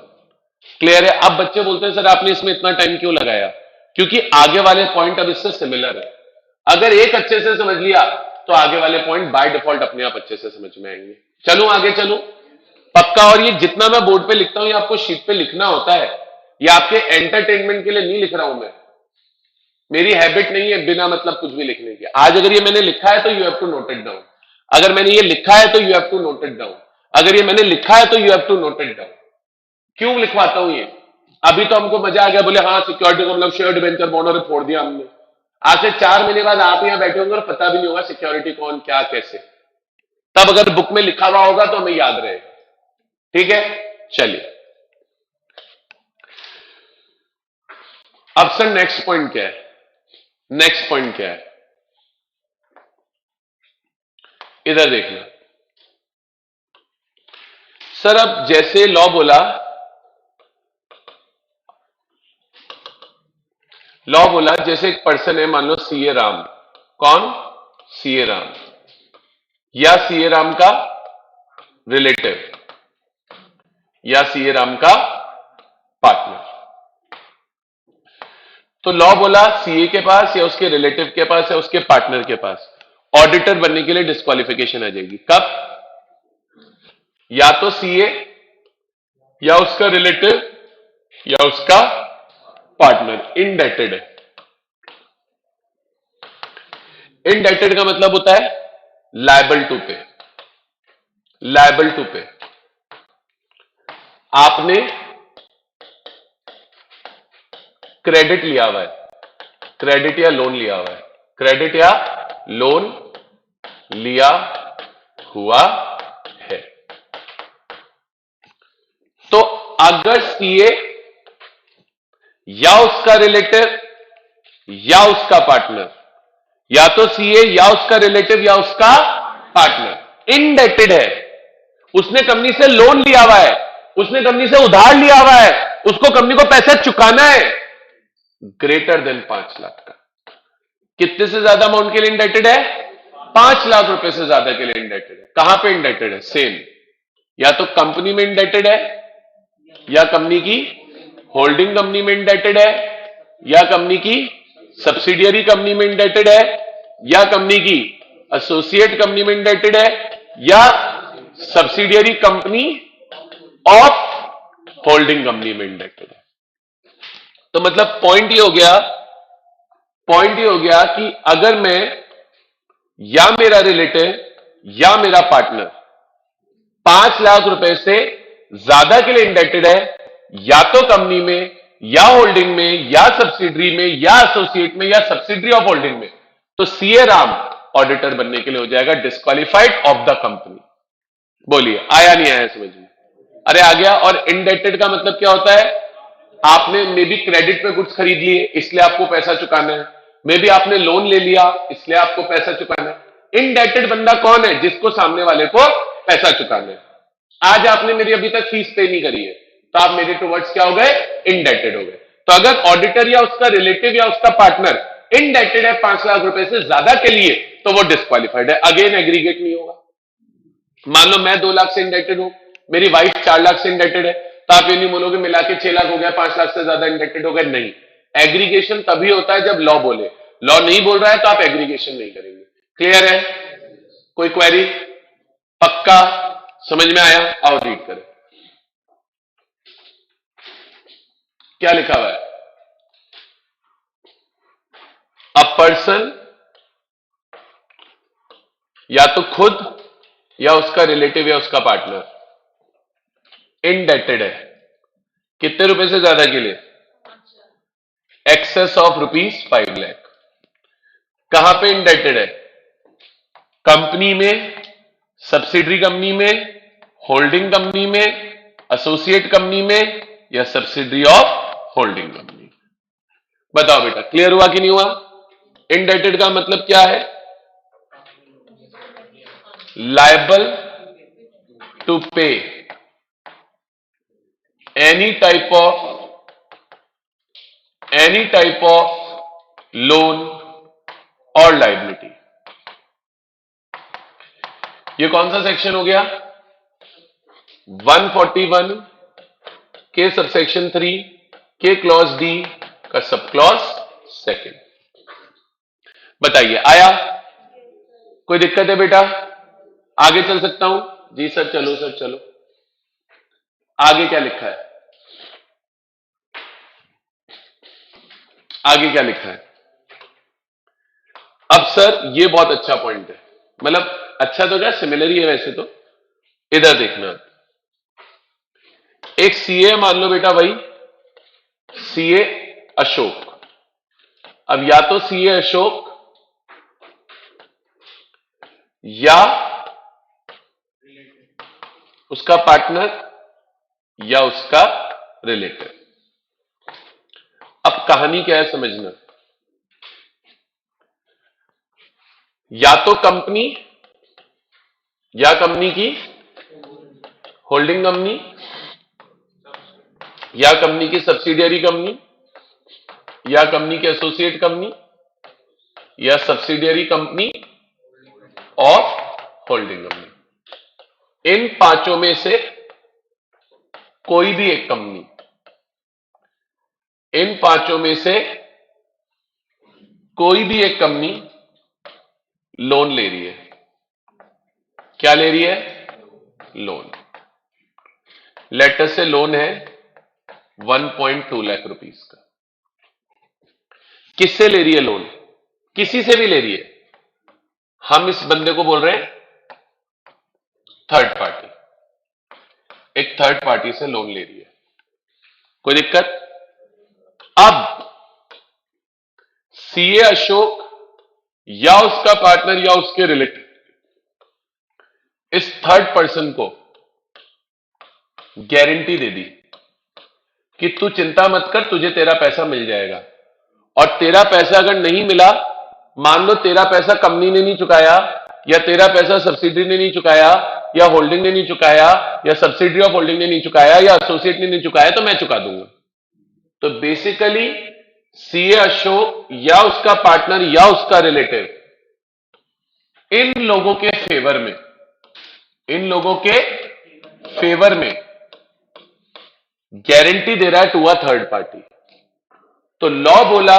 Clear है? अब बच्चे बोलते हैं सर आपने इसमें इतना टाइम क्यों लगाया, क्योंकि आगे वाले पॉइंट अब इससे सिमिलर है। अगर एक अच्छे से समझ लिया तो आगे वाले पॉइंट बाय डिफॉल्ट अपने आप अच्छे से समझ में आएंगे। चलूं आगे, चलूं पक्का। और ये जितना मैं बोर्ड पे लिखता हूं ये आपको शीट पे लिखना होता है, ये आपके एंटरटेनमेंट के लिए नहीं लिख रहा हूं मैं, मेरी हैबिट नहीं है बिना मतलब कुछ भी लिखने की। आज अगर ये मैंने लिखा है तो you have to note it down, अगर मैंने ये लिखा है तो you have to note it down, अगर ये मैंने लिखा है तो you have to note it down. क्यों लिखवाता हूं ये? अभी तो हमको मजा आ गया, बोले हाँ सिक्योरिटी को मतलब शेयर्ड वेंचर बॉन्ड फोड़ दिया हमने। आज से 4 महीने बाद आप यहां बैठे होंगे और पता भी नहीं होगा सिक्योरिटी कौन क्या कैसे, तब अगर बुक में लिखा हुआ होगा तो हमें याद रहेगा। ठीक है, चलिए अब सर नेक्स्ट पॉइंट क्या है, नेक्स्ट पॉइंट क्या है, इधर देखना सर। अब जैसे लॉ बोला, लॉ बोला जैसे एक पर्सन है, मान लो सीए राम, कौन? सीए राम, या सीए राम का रिलेटिव, या सीए राम का पार्टनर। तो लॉ बोला सीए के पास या उसके रिलेटिव के पास या उसके पार्टनर के पास ऑडिटर बनने के लिए डिस्क्वालिफिकेशन आ जाएगी। कब? या तो सीए या उसका रिलेटिव या उसका पार्टनर इनडेटेड है। इनडेटेड का मतलब होता है लायबल टू पे, लायबल टू पे। आपने क्रेडिट लिया हुआ है, क्रेडिट या लोन लिया हुआ है, क्रेडिट या लोन लिया हुआ है, तो अगर सीए या उसका रिलेटिव या उसका पार्टनर, या तो सीए या उसका रिलेटिव या उसका पार्टनर इनडेटेड है, उसने कंपनी से लोन लिया हुआ है, उसने कंपनी से उधार लिया हुआ है, उसको कंपनी को पैसा चुकाना है ग्रेटर देन 5 लाख का। कितने से ज्यादा अमाउंट के लिए इंडेटेड है? 5 लाख रुपए से ज्यादा के लिए इंडेटेड है। कहां पे इंडेटेड है? सेम, या तो कंपनी में इंडेटेड है, या कंपनी की होल्डिंग कंपनी में इंडेटेड है, या कंपनी की सब्सिडियरी कंपनी में इंडेटेड है, या कंपनी की एसोसिएट कंपनी में इंडेटेड है या subsidiary company of holding company में इंडेटेड है। तो मतलब पॉइंट ये हो गया कि अगर मैं या मेरा रिलेटिव या मेरा पार्टनर 5 लाख रुपए से ज्यादा के लिए इंडेटेड है, या तो कंपनी में या होल्डिंग में या सब्सिडरी में या एसोसिएट में या सब्सिडरी ऑफ होल्डिंग में, तो सीए राम ऑडिटर बनने के लिए हो जाएगा डिस्क्वालिफाइड ऑफ द कंपनी। बोलिए आया नहीं आया समझ में? अरे आ गया। और इंडेटेड का मतलब क्या होता है? आपने मे बी क्रेडिट पे गुड्स खरीद लिए इसलिए आपको पैसा चुकाना है, मे बी आपने लोन ले लिया इसलिए आपको पैसा चुकाना है। इनडेटेड बंदा कौन है? जिसको सामने वाले को पैसा चुकाना है। आज आपने मेरी अभी तक फीस पे नहीं करी है तो आप मेरे टुवर्ड्स क्या हो गए? इनडेटेड हो गए। तो अगर ऑडिटर या उसका रिलेटिव या उसका पार्टनर इनडेटेड है 5 लाख रुपए से ज्यादा के लिए तो वो डिस्क्वालिफाइड है। अगेन एग्रीगेट नहीं होगा। मान लो मैं 2 लाख से इंडेटेड हूं, मेरी वाइफ 4 लाख से इंडेटेड है, तो आप ये नहीं बोलोगे मिला के 6 लाख हो गया, 5 लाख से ज्यादा इंडेटेड हो गए। नहीं, एग्रीगेशन तभी होता है जब लॉ बोले। लॉ नहीं बोल रहा है तो आप एग्रीगेशन नहीं करेंगे। क्लियर है? कोई क्वेरी? पक्का समझ में आया? आओ रीड करें क्या लिखा हुआ है। अ पर्सन या तो खुद या उसका रिलेटिव या उसका पार्टनर इनडेटेड है कितने रुपए से ज्यादा के लिए? Excess of ₹5 lakh. कहां पे इंडेटेड है? कंपनी में, सब्सिडरी कंपनी में, होल्डिंग कंपनी में, एसोसिएट कंपनी में या सब्सिडरी ऑफ होल्डिंग कंपनी। बताओ बेटा क्लियर हुआ कि नहीं हुआ? इंडेटेड का मतलब क्या है? लायबल टू पे any type of loan or liability। ये कौन सा सेक्शन हो गया? 141 के सबसेक्शन 3 के क्लॉज डी का सब क्लॉज सेकंड। बताइए आया? कोई दिक्कत है बेटा? आगे चल सकता हूं? जी सर चलो सर चलो। आगे क्या लिखा है? आगे क्या लिखा है? अब सर ये बहुत अच्छा पॉइंट है, मतलब अच्छा तो क्या सिमिलर ही है वैसे तो। इधर देखना, एक सीए मान लो बेटा भाई, सीए अशोक। अब या तो सीए अशोक या उसका पार्टनर या उसका रिलेटिव। अब कहानी क्या है समझना, या तो कंपनी या कंपनी की होल्डिंग कंपनी या कंपनी की सब्सिडियरी कंपनी या कंपनी की एसोसिएट कंपनी या सब्सिडियरी कंपनी और होल्डिंग कंपनी। इन पांचों में से कोई भी एक कंपनी, इन पांचों में से कोई भी एक कंपनी लोन ले रही है। क्या ले रही है? लोन। लेटर से लोन है 1.2 लाख रुपीस का। किससे ले रही है लोन? किसी से भी ले रही है। हम इस बंदे को बोल रहे हैं थर्ड पार्टी। एक थर्ड पार्टी से लोन ले रही है। कोई दिक्कत? अब सीए अशोक या उसका पार्टनर या उसके रिलेटिव इस थर्ड पर्सन को गारंटी दे दी कि तू चिंता मत कर, तुझे तेरा पैसा मिल जाएगा। और तेरा पैसा अगर नहीं मिला, मान लो तेरा पैसा कंपनी ने नहीं चुकाया या तेरा पैसा सब्सिडरी ने नहीं चुकाया या होल्डिंग ने नहीं चुकाया या सब्सिडरी ऑफ होल्डिंग ने नहीं चुकाया या एसोसिएट ने नहीं चुकाया, तो मैं चुका दूंगा। तो बेसिकली सीए अशोक या उसका पार्टनर या उसका रिलेटिव इन लोगों के फेवर में, इन लोगों के फेवर में गारंटी दे रहा है टू अ थर्ड पार्टी। तो लॉ बोला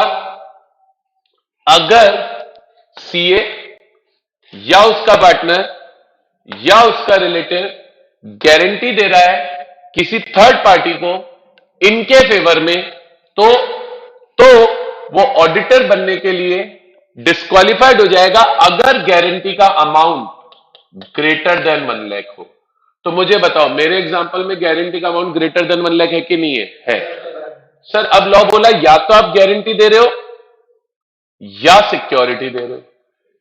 अगर सीए या उसका पार्टनर या उसका रिलेटिव गारंटी दे रहा है किसी थर्ड पार्टी को इनके फेवर में, तो वो ऑडिटर बनने के लिए डिस्क्वालिफाइड हो जाएगा अगर गारंटी का अमाउंट ग्रेटर देन 1 लाख हो। तो मुझे बताओ, मेरे एग्जांपल में गारंटी का अमाउंट ग्रेटर देन 1 लाख है कि नहीं है? सर अब लॉ बोला या तो आप गारंटी दे रहे हो या सिक्योरिटी दे रहे हो।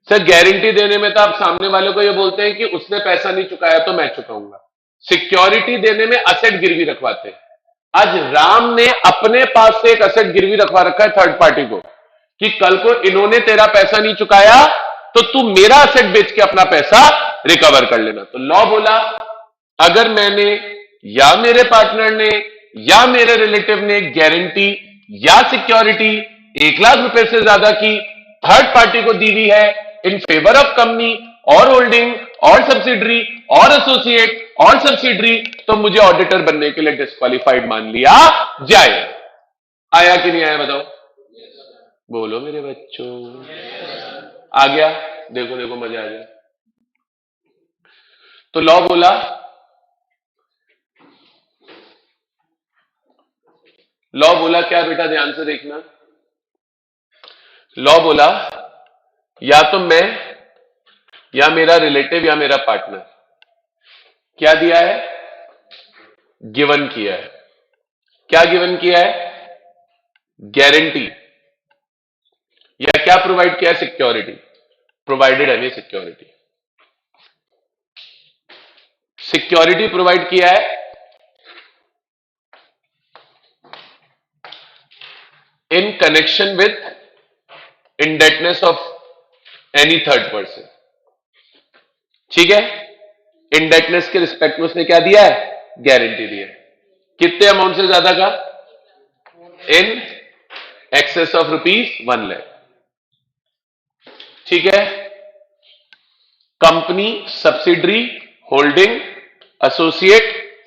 सर गारंटी देने में तो आप सामने वाले को ये बोलते हैं कि उसने पैसा नहीं चुकाया तो मैं चुकाऊंगा। सिक्योरिटी देने में असेट गिरवी रखवाते हैं। आज राम ने अपने पास से एक असेट गिरवी रखवा रखा है थर्ड पार्टी को कि कल को इन्होंने तेरा पैसा नहीं चुकाया तो तू मेरा असेट बेच के अपना पैसा रिकवर कर लेना। तो लॉ बोला अगर मैंने या मेरे पार्टनर ने या मेरे रिलेटिव ने गारंटी या सिक्योरिटी 1 लाख रुपए से ज्यादा की थर्ड पार्टी को दी हुई है इन फेवर ऑफ कंपनी और होल्डिंग और सब्सिडरी और एसोसिएट और सब्सिडरी, तो मुझे ऑडिटर बनने के लिए डिस्क्वालिफाइड मान लिया जाए। आया कि नहीं आया बताओ? बोलो मेरे बच्चों, आ गया? देखो देखो मजा आ गया। तो लॉ बोला क्या बेटा, ध्यान से देखना। लॉ बोला या तो मैं या मेरा रिलेटिव या मेरा पार्टनर क्या दिया है? गिवन किया है। क्या गिवन किया है? गारंटी। या क्या प्रोवाइड किया है? Security. Provided any security. Security provide किया है in connection with indebtedness of any third person. ठीक है, इंडेटनेस के रिस्पेक्ट में उसने क्या दिया है? गारंटी दी है। कितने अमाउंट से ज्यादा का? In excess of ₹1 lakh. ठीक है, company, subsidiary, holding, associate,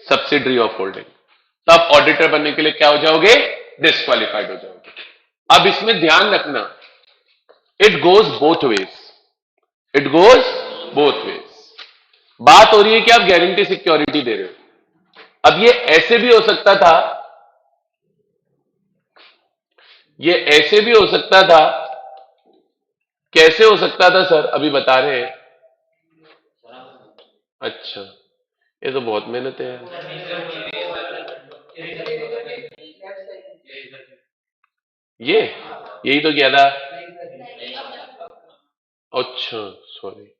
subsidiary of holding. तब ऑडिटर बनने के लिए क्या हो जाओगे? डिस्क्वालिफाइड हो जाओगे। अब इसमें ध्यान रखना, it goes both ways. It goes both ways. बात हो रही है कि आप गारंटी सिक्योरिटी दे रहे हो। अब ये ऐसे भी हो सकता था, ये ऐसे भी हो सकता था। कैसे हो सकता था सर? अभी बता रहे हैं। अच्छा, ये तो बहुत मेहनत है यार। ये यही तो किया था। अच्छा सॉरी।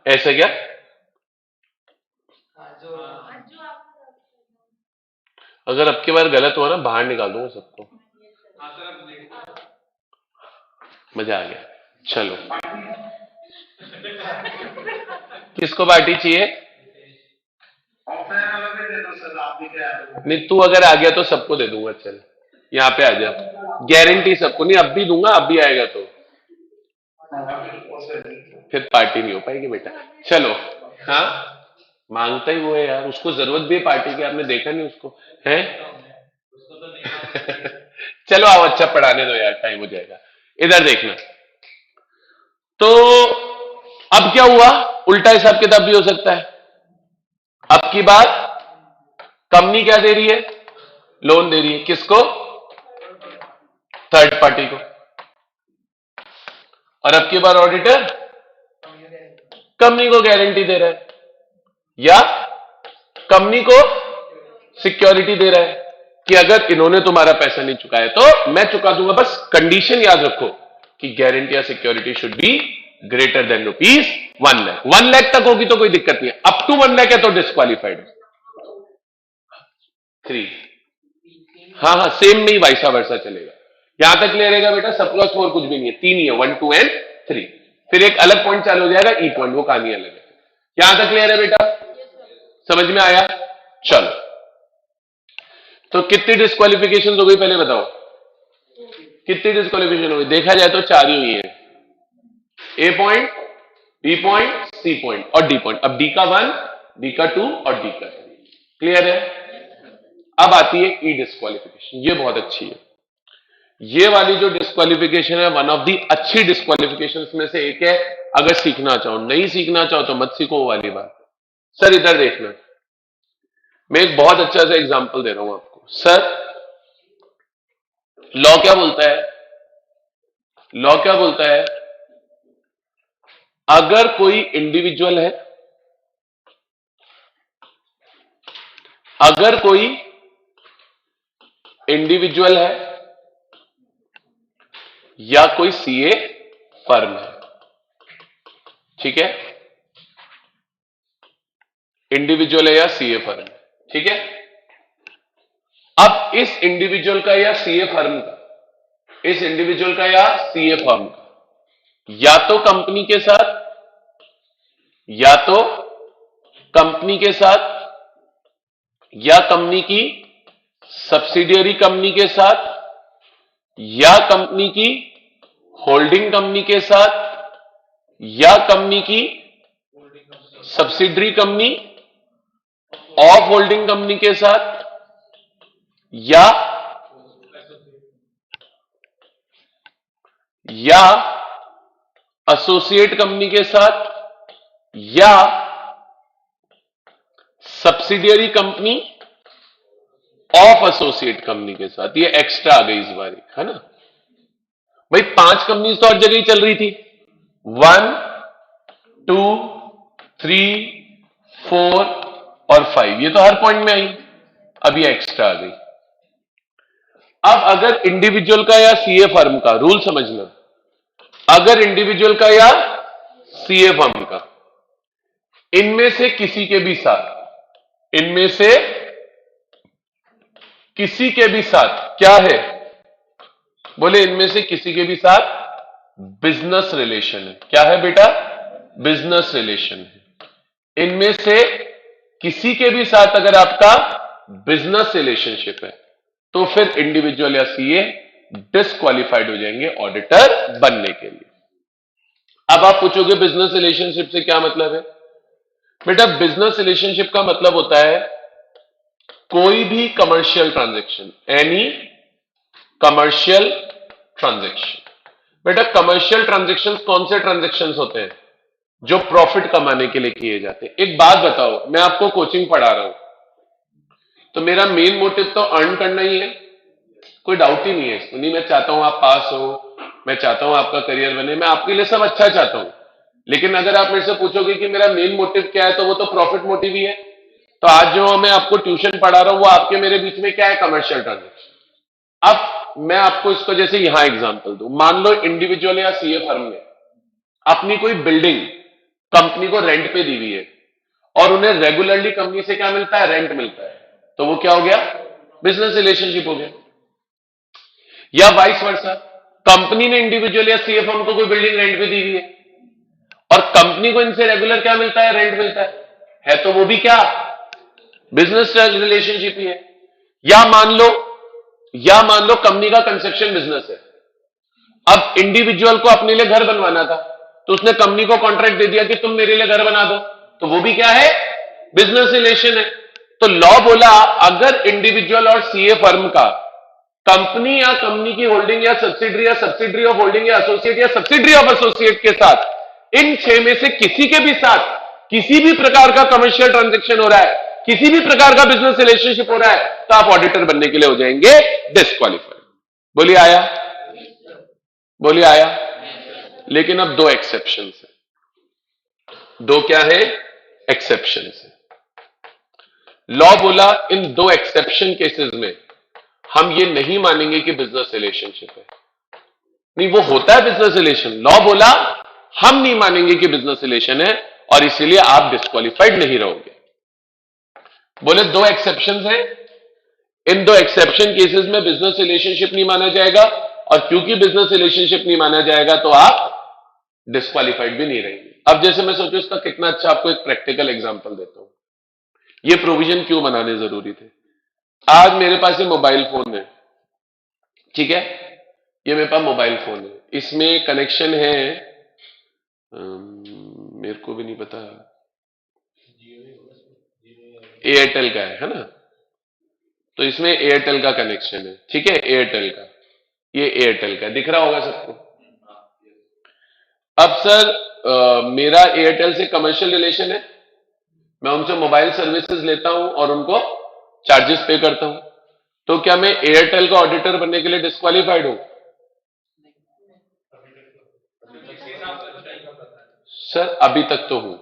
ऐसा क्या? अगर अब की बार गलत हुआ ना, बाहर निकाल दूंगा सबको। मजा आ गया। चलो, किसको पार्टी चाहिए? नहीं, तू अगर आ गया तो सबको दे दूंगा। चल यहाँ पे आ जा, गारंटी सबको नहीं, अब भी दूंगा, अब भी आएगा तो फिर पार्टी नहीं हो पाएगी बेटा। चलो, हाँ मांगता ही वो है यार, उसको जरूरत भी है पार्टी की, आपने देखा नहीं उसको है? चलो आओ, अच्छा पढ़ाने दो यार, टाइम हो जाएगा। इधर देखना। तो अब क्या हुआ? उल्टा हिसाब किताब भी हो सकता है। अब की बार कंपनी क्या दे रही है? लोन दे रही है। किसको? थर्ड पार्टी को। और अब की बार ऑडिटर कंपनी को गारंटी दे रहा है या कंपनी को सिक्योरिटी दे रहा है कि अगर इन्होंने तुम्हारा पैसा नहीं चुकाया तो मैं चुका दूंगा। बस कंडीशन याद रखो कि गारंटी या security should be greater than ₹1 lakh. 1 lakh तक होगी तो कोई दिक्कत नहीं है, अप टू 1 लाख है तो डिस्क्वालिफाइड। 3, हाँ सेम में ही वाइसा वर्सा चलेगा। यहां तक क्लियर रहेगा बेटा? सबक्लॉज 4 कुछ भी नहीं है, 3 ही है, 1, 2 एंड 3। फिर एक अलग पॉइंट चालू हो जाएगा, ई पॉइंट, वो कहानी अलग है। यहां तक क्लियर है बेटा? समझ में आया? चलो, तो कितनी डिस्क्वालिफिकेशन हो गई पहले बताओ? कितनी डिस्क्वालिफिकेशन हो गई? देखा जाए तो 4 ही हुई है, A point, B point, C point और डी पॉइंट। अब डी का 1, डी का 2 और डी का 3। क्लियर है? अब आती है ई डिस्क्वालिफिकेशन, ये बहुत अच्छी है। ये वाली जो डिस्क्वालिफिकेशन है वन ऑफ दी अच्छी डिस्क्वालिफिकेशन में से एक है। अगर सीखना चाहो, नहीं सीखना चाहो तो मत सीखो, वो वाली बात। सर इधर देखना, मैं एक बहुत अच्छा सा एग्जांपल दे रहा हूं आपको। सर लॉ क्या बोलता है? लॉ क्या बोलता है? अगर कोई इंडिविजुअल है, अगर कोई इंडिविजुअल है या कोई सीए फर्म है, ठीक है, इंडिविजुअल है या सीए फर्म है, ठीक है। अब इस इंडिविजुअल का या सीए फर्म का, इस इंडिविजुअल का या सीए फर्म का या तो कंपनी के साथ, या तो कंपनी के साथ, या कंपनी की सब्सिडियरी कंपनी के साथ, या कंपनी की होल्डिंग कंपनी के साथ, या कंपनी की subsidiary company of holding company के साथ, या एसोसिएट कंपनी के साथ, या subsidiary company of associate company के साथ। ये एक्स्ट्रा आ गई इस बार, है ना भाई। 5 कंपनीज तो हर जगह ही चल रही थी, 1 2 3 4 और 5, ये तो हर पॉइंट में आई। अब ये एक्स्ट्रा आ गई। अब अगर इंडिविजुअल का या सीए फर्म का, रूल समझना, अगर इंडिविजुअल का या सीए फर्म का, इनमें से किसी के भी साथ, इनमें से किसी के भी साथ क्या है? बोले इनमें से किसी के भी साथ बिजनेस रिलेशन है। क्या है बेटा? बिजनेस रिलेशन है। इनमें से किसी के भी साथ अगर आपका बिजनेस रिलेशनशिप है तो फिर इंडिविजुअल या सीए डिस्क्वालिफाइड हो जाएंगे ऑडिटर बनने के लिए। अब आप पूछोगे बिजनेस रिलेशनशिप से क्या मतलब है? बेटा बिजनेस रिलेशनशिप का मतलब होता है कोई भी commercial transaction, any commercial transaction. बेटा कमर्शियल ट्रांजैक्शंस कौन से ट्रांजैक्शंस होते हैं? जो प्रॉफिट कमाने के लिए किए जाते हैं। एक बात बताओ, मैं आपको कोचिंग पढ़ा रहा हूं तो मेरा मेन मोटिव तो अर्न करना ही है, कोई डाउट ही नहीं है इसमें। नहीं, मैं चाहता हूं आप पास हो, मैं चाहता हूं आपका करियर बने, मैं आपके लिए सब अच्छा चाहता हूं। लेकिन अगर आप मेरे से पूछोगे कि मेरा मेन मोटिव क्या है, तो वो तो प्रॉफिट मोटिव ही है। तो आज जो मैं आपको ट्यूशन पढ़ा रहा हूं वो आपके मेरे बीच में क्या है? Commercial transaction. अब मैं आपको इसको जैसे यहां एग्जांपल दूं, मान लो इंडिविजुअल या सीए फर्म ने अपनी कोई बिल्डिंग कंपनी को रेंट पे दी हुई है और उन्हें रेगुलरली कंपनी से क्या मिलता है? रेंट मिलता है। तो वो क्या हो गया? बिजनेस रिलेशनशिप हो गया। या वाइस वर्सा, कंपनी ने इंडिविजुअल या सीए फर्म को कोई बिल्डिंग रेंट पे दी हुई है और कंपनी को इनसे रेगुलर क्या मिलता है? रेंट मिलता है तो वो भी क्या? बिजनेस रिलेशनशिप ही है। या मान लो कंपनी का कंस्ट्रक्शन बिजनेस है। अब इंडिविजुअल को अपने लिए घर बनवाना था तो उसने कंपनी को कॉन्ट्रैक्ट दे दिया कि तुम मेरे लिए घर बना दो, तो वो भी क्या है? बिजनेस रिलेशन है। तो लॉ बोला अगर इंडिविजुअल और सीए फर्म का कंपनी या कंपनी की होल्डिंग या सब्सिडरी ऑफ होल्डिंग या एसोसिएट या सब्सिडरी ऑफ एसोसिएट के साथ, इन 6 में से किसी के भी साथ किसी भी प्रकार का कमर्शियल ट्रांजैक्शन हो रहा है, किसी भी प्रकार का बिजनेस रिलेशनशिप हो रहा है, तो आप ऑडिटर बनने के लिए हो जाएंगे डिस्क्वालिफाइड। बोलिए आया? बोलिए आया? लेकिन अब 2 एक्सेप्शंस है। 2 क्या है? एक्सेप्शंस है। लॉ बोला इन 2 एक्सेप्शन केसेस में हम ये नहीं मानेंगे कि बिजनेस रिलेशनशिप है। नहीं, वो होता है बिजनेस रिलेशन। लॉ बोला हम नहीं मानेंगे कि बिजनेस रिलेशन है और इसीलिए आप डिस्क्वालिफाइड नहीं रहोगे। बोले 2 एक्सेप्शंस हैं, इन 2 एक्सेप्शन केसेस में बिजनेस रिलेशनशिप नहीं माना जाएगा और क्योंकि बिजनेस रिलेशनशिप नहीं माना जाएगा तो आप डिस्क्वालिफाइड भी नहीं रहेंगे। अब जैसे मैं सोचूं इसका कितना अच्छा आपको एक प्रैक्टिकल एग्जांपल देता हूं। ये प्रोविजन क्यों बनाने जरूरी थे? आज मेरे पास ये मोबाइल फोन है, ठीक है, ये मेरे पास मोबाइल फोन है, इसमें कनेक्शन है मेरे को भी नहीं पता, एयरटेल का है ना। तो इसमें एयरटेल का कनेक्शन है, ठीक है, एयरटेल का। ये एयरटेल का दिख रहा होगा सबको। अब सर मेरा एयरटेल से कमर्शियल रिलेशन है, मैं उनसे मोबाइल सर्विसेज लेता हूं और उनको चार्जेस पे करता हूं, तो क्या मैं एयरटेल का ऑडिटर बनने के लिए डिस्क्वालीफाइड हूं? सर अभी तक तो हूं,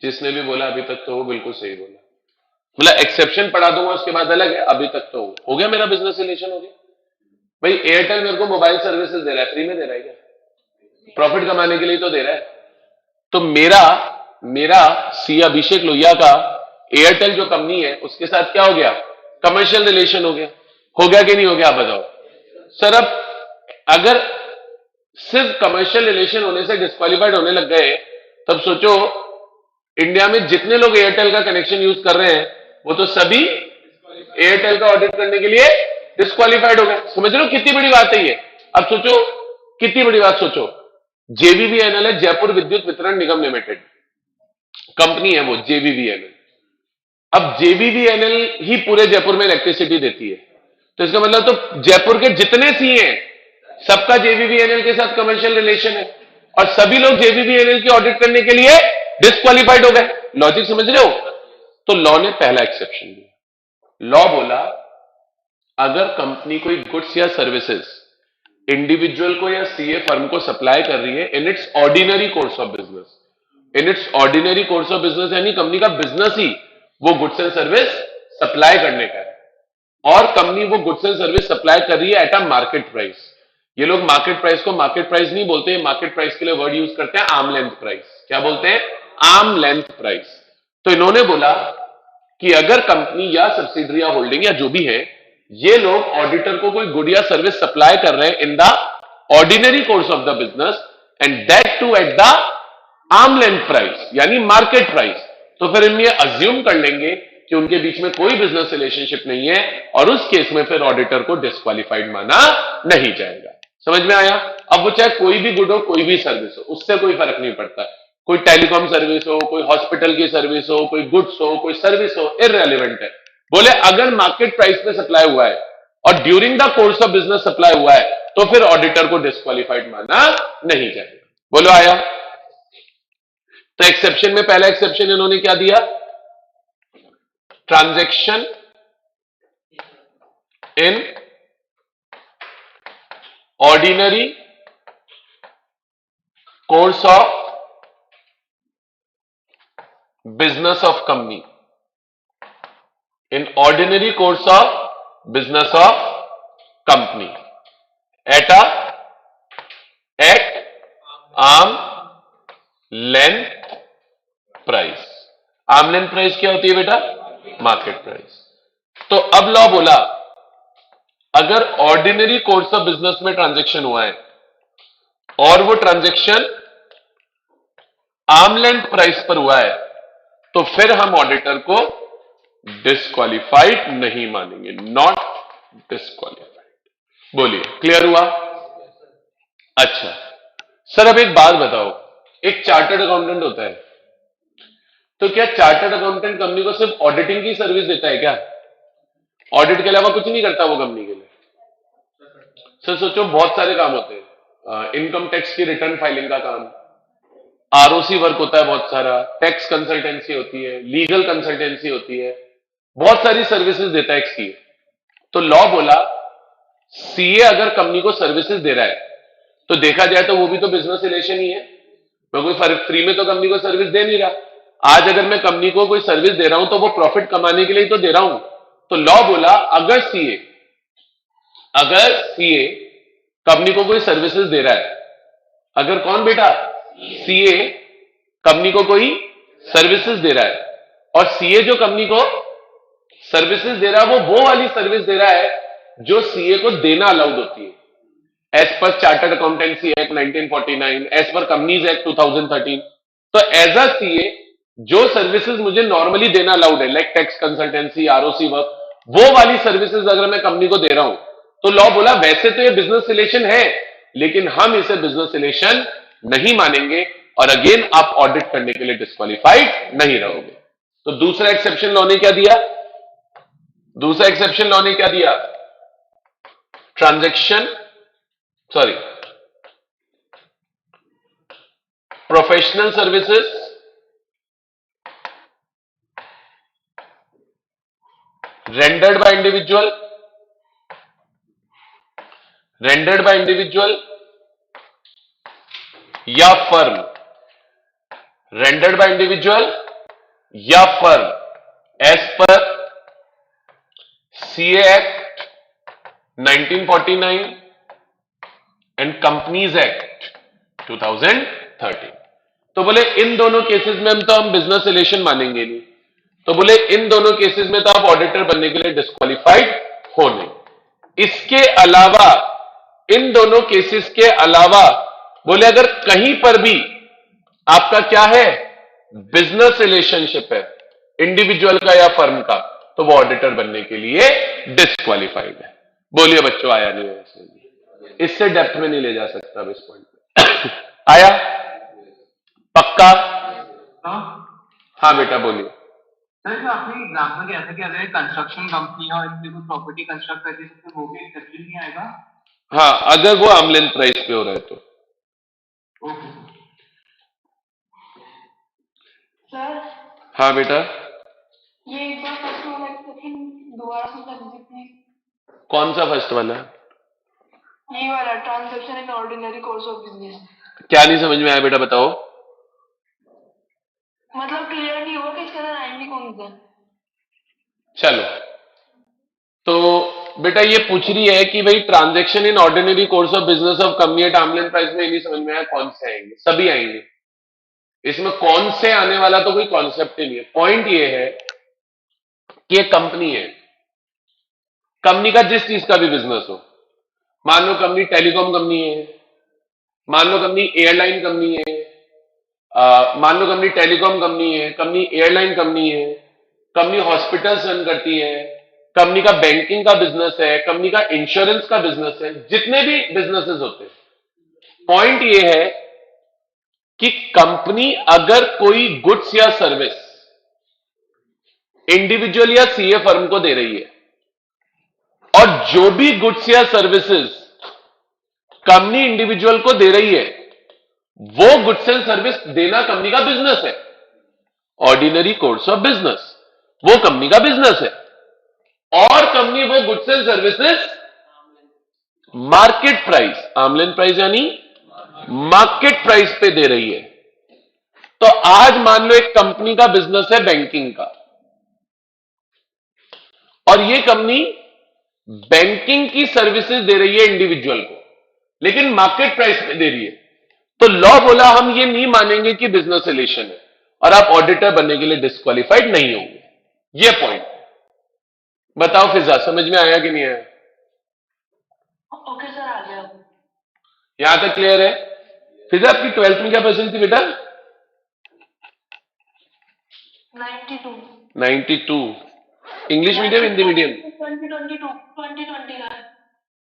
जिसने भी बोला अभी तक तो हूं बिल्कुल सही बोला, मतलब एक्सेप्शन पढ़ा दूंगा उसके बाद अलग है, अभी तक तो हूं। हो गया मेरा बिजनेस रिलेशन, हो गया। भाई एयरटेल मेरे को मोबाइल सर्विसेज दे रहा है, फ्री में दे रहा है क्या? प्रॉफिट कमाने के लिए तो दे रहा है। तो मेरा मेरा सी अभिषेक लोहिया का एयरटेल जो कंपनी है उसके साथ क्या हो गया? कमर्शियल रिलेशन हो गया। हो गया कि नहीं हो गया आप बताओ। सर अब अगर सिर्फ कमर्शियल रिलेशन होने से डिस्क्वालीफाइड होने लग गए, तब सोचो इंडिया में जितने लोग एयरटेल का कनेक्शन यूज कर रहे हैं वो तो सभी एयरटेल का ऑडिट करने के लिए डिस्क्वालीफाइड हो गए। समझ रहे हो कितनी बड़ी बात है ये? अब सोचो कितनी बड़ी बात, सोचो जेवीवीएनएल है, जयपुर विद्युत वितरण निगम लिमिटेड कंपनी है वो, जेवीवीएनएल। अब जेवीवीएनएल ही पूरे जयपुर में इलेक्ट्रिसिटी देती है, तो इसका मतलब तो जयपुर के जितने सीए हैं सबका जेवीवीएनएल के साथ कमर्शियल रिलेशन है, और सभी लोग जेवीवीएनएल की ऑडिट करने के लिए डिस्क्वालीफाइड हो गए। लॉजिक समझ रहे हो? तो लॉ ने पहला एक्सेप्शन दिया। लॉ बोला अगर कंपनी कोई गुड्स या सर्विसेज इंडिविजुअल को या सीए फर्म को सप्लाई कर रही है in its ordinary course of business, in its ordinary course of business यानी कंपनी का बिजनेस ही वो गुड्स एंड सर्विस सप्लाई करने का है, और कंपनी वो गुड्स एंड सर्विस सप्लाई कर रही है एट अ मार्केट प्राइस। ये लोग मार्केट प्राइस को मार्केट प्राइस नहीं बोलते, मार्केट प्राइस के लिए वर्ड यूज करते हैं आर्म लेंथ प्राइस। क्या बोलते हैं? Arm length price. तो इन्होंने बोला कि अगर कंपनी या सब्सिडरी या होल्डिंग या जो भी है, ये लोग ऑडिटर को कोई गुड या सर्विस सप्लाई कर रहे हैं in the ordinary course of the business and that too at the arm length price यानी मार्केट प्राइस, तो फिर हम ये अज्यूम कर लेंगे कि उनके बीच में कोई बिजनेस रिलेशनशिप नहीं है, और उस केस में फिर ऑडिटर को डिस्क्वालीफाइड माना नहीं जाएगा। समझ में आया? अब वो चाहे कोई भी गुड हो कोई भी सर्विस हो, उससे कोई फर्क नहीं पड़ता, कोई टेलीकॉम सर्विस हो, कोई हॉस्पिटल की सर्विस हो, कोई गुड्स हो, कोई सर्विस हो, इररेलेवेंट है। बोले अगर मार्केट प्राइस पे सप्लाई हुआ है और during the course of business supply हुआ है तो फिर ऑडिटर को डिस्क्वालीफाइड माना नहीं जाएगा। बोलो आया? तो एक्सेप्शन में पहला एक्सेप्शन इन्होंने क्या दिया? Transaction in ordinary course of business of company, in ordinary course of business of company at arm length price। Arm length price क्या होती है बेटा? Market price. तो अब लॉ बोला अगर ऑर्डिनरी कोर्स ऑफ बिजनेस में ट्रांजैक्शन हुआ है और वो ट्रांजैक्शन आर्म लेंथ प्राइस पर हुआ है, तो फिर हम ऑडिटर को डिस्क्वालीफाइड नहीं मानेंगे, नॉट डिस्क्वालीफाइड। बोलिए क्लियर हुआ? अच्छा सर अब एक बात बताओ, एक चार्टर्ड अकाउंटेंट होता है, तो क्या चार्टर्ड अकाउंटेंट कंपनी को सिर्फ ऑडिटिंग की सर्विस देता है क्या? ऑडिट के अलावा कुछ नहीं करता वो कंपनी के लिए? सर सोचो बहुत सारे काम होते हैं, इनकम टैक्स की रिटर्न फाइलिंग का काम, आरओसी वर्क होता है बहुत सारा, टैक्स कंसल्टेंसी होती है, लीगल कंसल्टेंसी होती है, बहुत सारी सर्विसेज देता है एक सीए। तो लॉ बोला सीए अगर कंपनी को सर्विसेज दे रहा है तो देखा जाए तो वो भी तो बिजनेस रिलेशन ही है, मैं कोई फ्री में तो कंपनी को सर्विस दे नहीं रहा। आज अगर मैं कंपनी को कोई सर्विस दे रहा हूं तो वो प्रॉफिट कमाने के लिए तो दे रहा हूं। तो लॉ बोला अगर सीए कंपनी को कोई सर्विसेज दे रहा है, अगर कौन बेटा? सीए कंपनी को कोई सर्विसेज दे रहा है, और सीए जो कंपनी को सर्विसेज दे रहा है वो वाली सर्विस दे रहा है जो सीए को देना अलाउड होती है as per chartered accountancy act 1949, as per companies act 2013। तो एज अ सीए जो सर्विसेज मुझे नॉर्मली देना अलाउड है like tax consultancy, ROC work, वो वाली सर्विसेज अगर मैं कंपनी को दे रहा हूं तो लॉ बोला वैसे तो ये बिजनेस रिलेशन है लेकिन हम इसे बिजनेस रिलेशन नहीं मानेंगे, और अगेन आप ऑडिट करने के लिए डिस्क्वालीफाइड नहीं रहोगे। तो दूसरा एक्सेप्शन लॉ ने क्या दिया? दूसरा एक्सेप्शन लॉ ने क्या दिया? Transaction sorry, professional services, rendered by individual, rendered by individual या फर्म, rendered by individual या firm as per CA act 1949 and companies act 2013। तो बोले इन दोनों केसेस में हम बिजनेस रिलेशन मानेंगे नहीं, तो बोले इन दोनों केसेस में तो आप ऑडिटर बनने के लिए डिस्क्वालिफाइड हो नहीं। इसके अलावा, इन दोनों केसेस के अलावा बोले अगर कहीं पर भी आपका क्या है, बिजनेस रिलेशनशिप है इंडिविजुअल का या फर्म का, तो वो ऑडिटर बनने के लिए डिस्क्वालिफाइड है। बोलिए बच्चों, आया नहीं है? इससे डेप्थ में नहीं ले जा सकता अब इस पॉइंट पे। आया? पक्का? हाँ बेटा बोलिए। सर, जो आपने एग्जाम्पल दिया था कि अगर कंस्ट्रक्शन कंपनी है और इसमें कोई प्रॉपर्टी कंस्ट्रक्ट करती है तो वो भी एक्सेप्शन नहीं आएगा? हाँ, अगर वो आर्म लेंथ प्राइस पे हो रहा है तो। ओके सर, हाँ बेटा, ये एक बार फर्स्ट वाला सेकंड दोबारा से कर दीजिए। कौन सा फर्स्ट वाला? ये वाला transaction in ordinary course of business. क्या नहीं समझ में आया बेटा, बताओ। मतलब क्लियर नहीं हुआ कि इसके अंदर आएंगे कौन सा। चलो, तो बेटा ये पूछ रही है कि भाई transaction in ordinary course of business of company at arm length price में नहीं समझ में आया, कौन से आएंगे? सभी आएंगे। इसमें कौन से आने वाला तो कोई कॉन्सेप्ट ही नहीं है। पॉइंट ये है कि ये कंपनी है, कंपनी का जिस चीज का भी बिजनेस हो, मान लो कंपनी टेलीकॉम कंपनी है, मान लो कंपनी एयरलाइन कंपनी है, मान लो कंपनी टेलीकॉम कंपनी है, कंपनी एयरलाइन कंपनी है, कंपनी हॉस्पिटल्स रन करती है, कंपनी का बैंकिंग का बिजनेस है, कंपनी का इंश्योरेंस का बिजनेस है, जितने भी बिजनेसेस होते हैं, पॉइंट ये है कि कंपनी अगर कोई गुड्स या सर्विस इंडिविजुअल या सीए फर्म को दे रही है, और जो भी गुड्स या सर्विसेज कंपनी इंडिविजुअल को दे रही है, वो गुड्स एंड सर्विस देना कंपनी का बिजनेस है, ऑर्डिनरी कोर्स ऑफ बिजनेस, वो कंपनी का बिजनेस है, और कंपनी वो goods and services market price, arm price यानी मार्केट प्राइस पे दे रही है। तो आज मान लो एक कंपनी का बिजनेस है बैंकिंग का, और ये कंपनी बैंकिंग की सर्विसेज दे रही है इंडिविजुअल को, लेकिन मार्केट प्राइस पे दे रही है, तो लॉ बोला हम ये नहीं मानेंगे कि बिजनेस रिलेशन है, और आप ऑडिटर बनने के लिए डिस्क्वालिफाइड नहीं होंगे। ये पॉइंट बताओ फिजा, समझ में आया कि नहीं आया? ओके सर, आ गया। यहां तक क्लियर है? फिजा आपकी 12th में क्या परसेंट थी बेटा? 92। 92। English medium, Hindi medium? 2020 का है।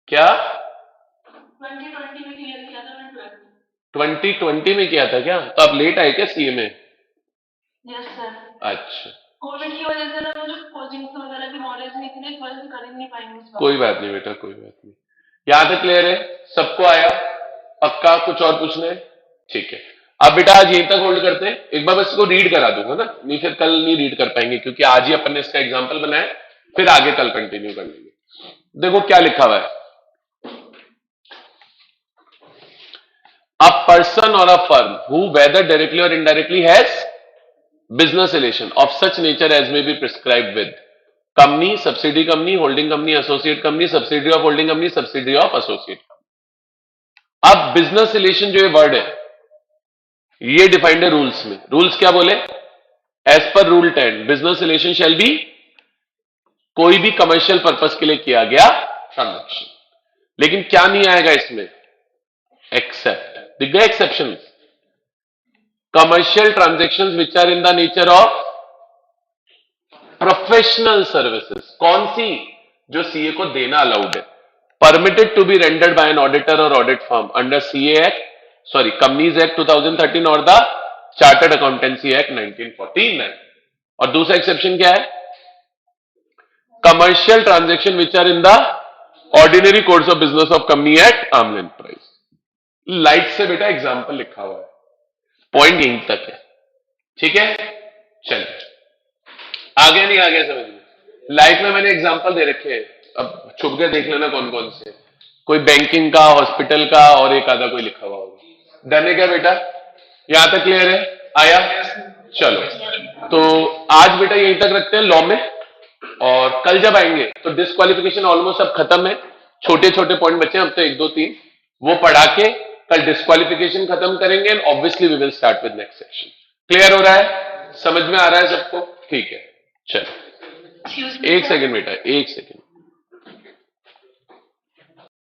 क्या 2020 में क्लियर किया था मैंने 12th। 2020 में किया था क्या? तो आप लेट आए क्या सीए में? Yes sir. अच्छा, कोविड की वजह से ना मुझे कोचिंग वगैरह की नॉलेज नहीं थी, इस वजह से कर ही नहीं पाएंगे इस बार। कोई बात नहीं बेटा, कोई बात नहीं। यहां तक क्लियर है? सबको आया? पक्का? कुछ और पूछना है? ठीक है, अब बेटा आज यहीं तक होल्ड करते हैं। एक बार बस इसको रीड करा दूंगा ना, नहीं फिर कल नहीं रीड कर पाएंगे, क्योंकि आज ही अपन ने इसका एग्जाम्पल बनाया, फिर आगे कल कंटिन्यू कर लेंगे। देखो क्या लिखा हुआ है, a person or a firm who whether directly or indirectly has business relation of such nature as may be prescribed with company, subsidiary company, holding company, associate company, subsidiary of holding company, subsidiary of associate company। अब बिजनेस रिलेशन जो ये वर्ड है, ये डिफाइंड है रूल्स में। रूल्स क्या बोले? As per rule 10 business relation shall be कोई भी कमर्शियल पर्पस के लिए किया गया ट्रांजैक्शन। लेकिन क्या नहीं आएगा इसमें? एक्सेप्ट, दिख गए exception, commercial transactions which are in the nature of professional services. कौन सी? जो सीए को देना अलाउड है। Permitted to be rendered by an auditor or audit firm under CA act, sorry companies act 2013 और द चार्टर्ड अकाउंटेंसी एक्ट 1949। और दूसरा एक्सेप्शन क्या है? Commercial transaction which are in the ordinary course of business of company at arm length price. Light से बेटा एग्जाम्पल लिखा हुआ है, पॉइंट यहीं तक है, ठीक है। चलिए आगे नहीं आ गया समझ में? लाइट में मैंने एग्जाम्पल दे रखे हैं, अब छुप के देख लेना कौन कौन से, कोई बैंकिंग का, हॉस्पिटल का और एक आधा कोई लिखा हुआ होगा। डन है क्या बेटा? यहां तक क्लियर है? आया? चलो तो आज बेटा यहीं तक रखते हैं लॉ में, और कल जब आएंगे तो डिस्क्वालिफिकेशन ऑलमोस्ट अब खत्म है, छोटे छोटे पॉइंट बचे हैं अब तो 1 2 3, वो पढ़ा के कल डिस्क्वालिफिकेशन खत्म करेंगे and obviously we will start with next section. Clear हो रहा है? समझ में आ रहा है सबको? ठीक है, चलो एक सेकंड बेटा, एक सेकंड।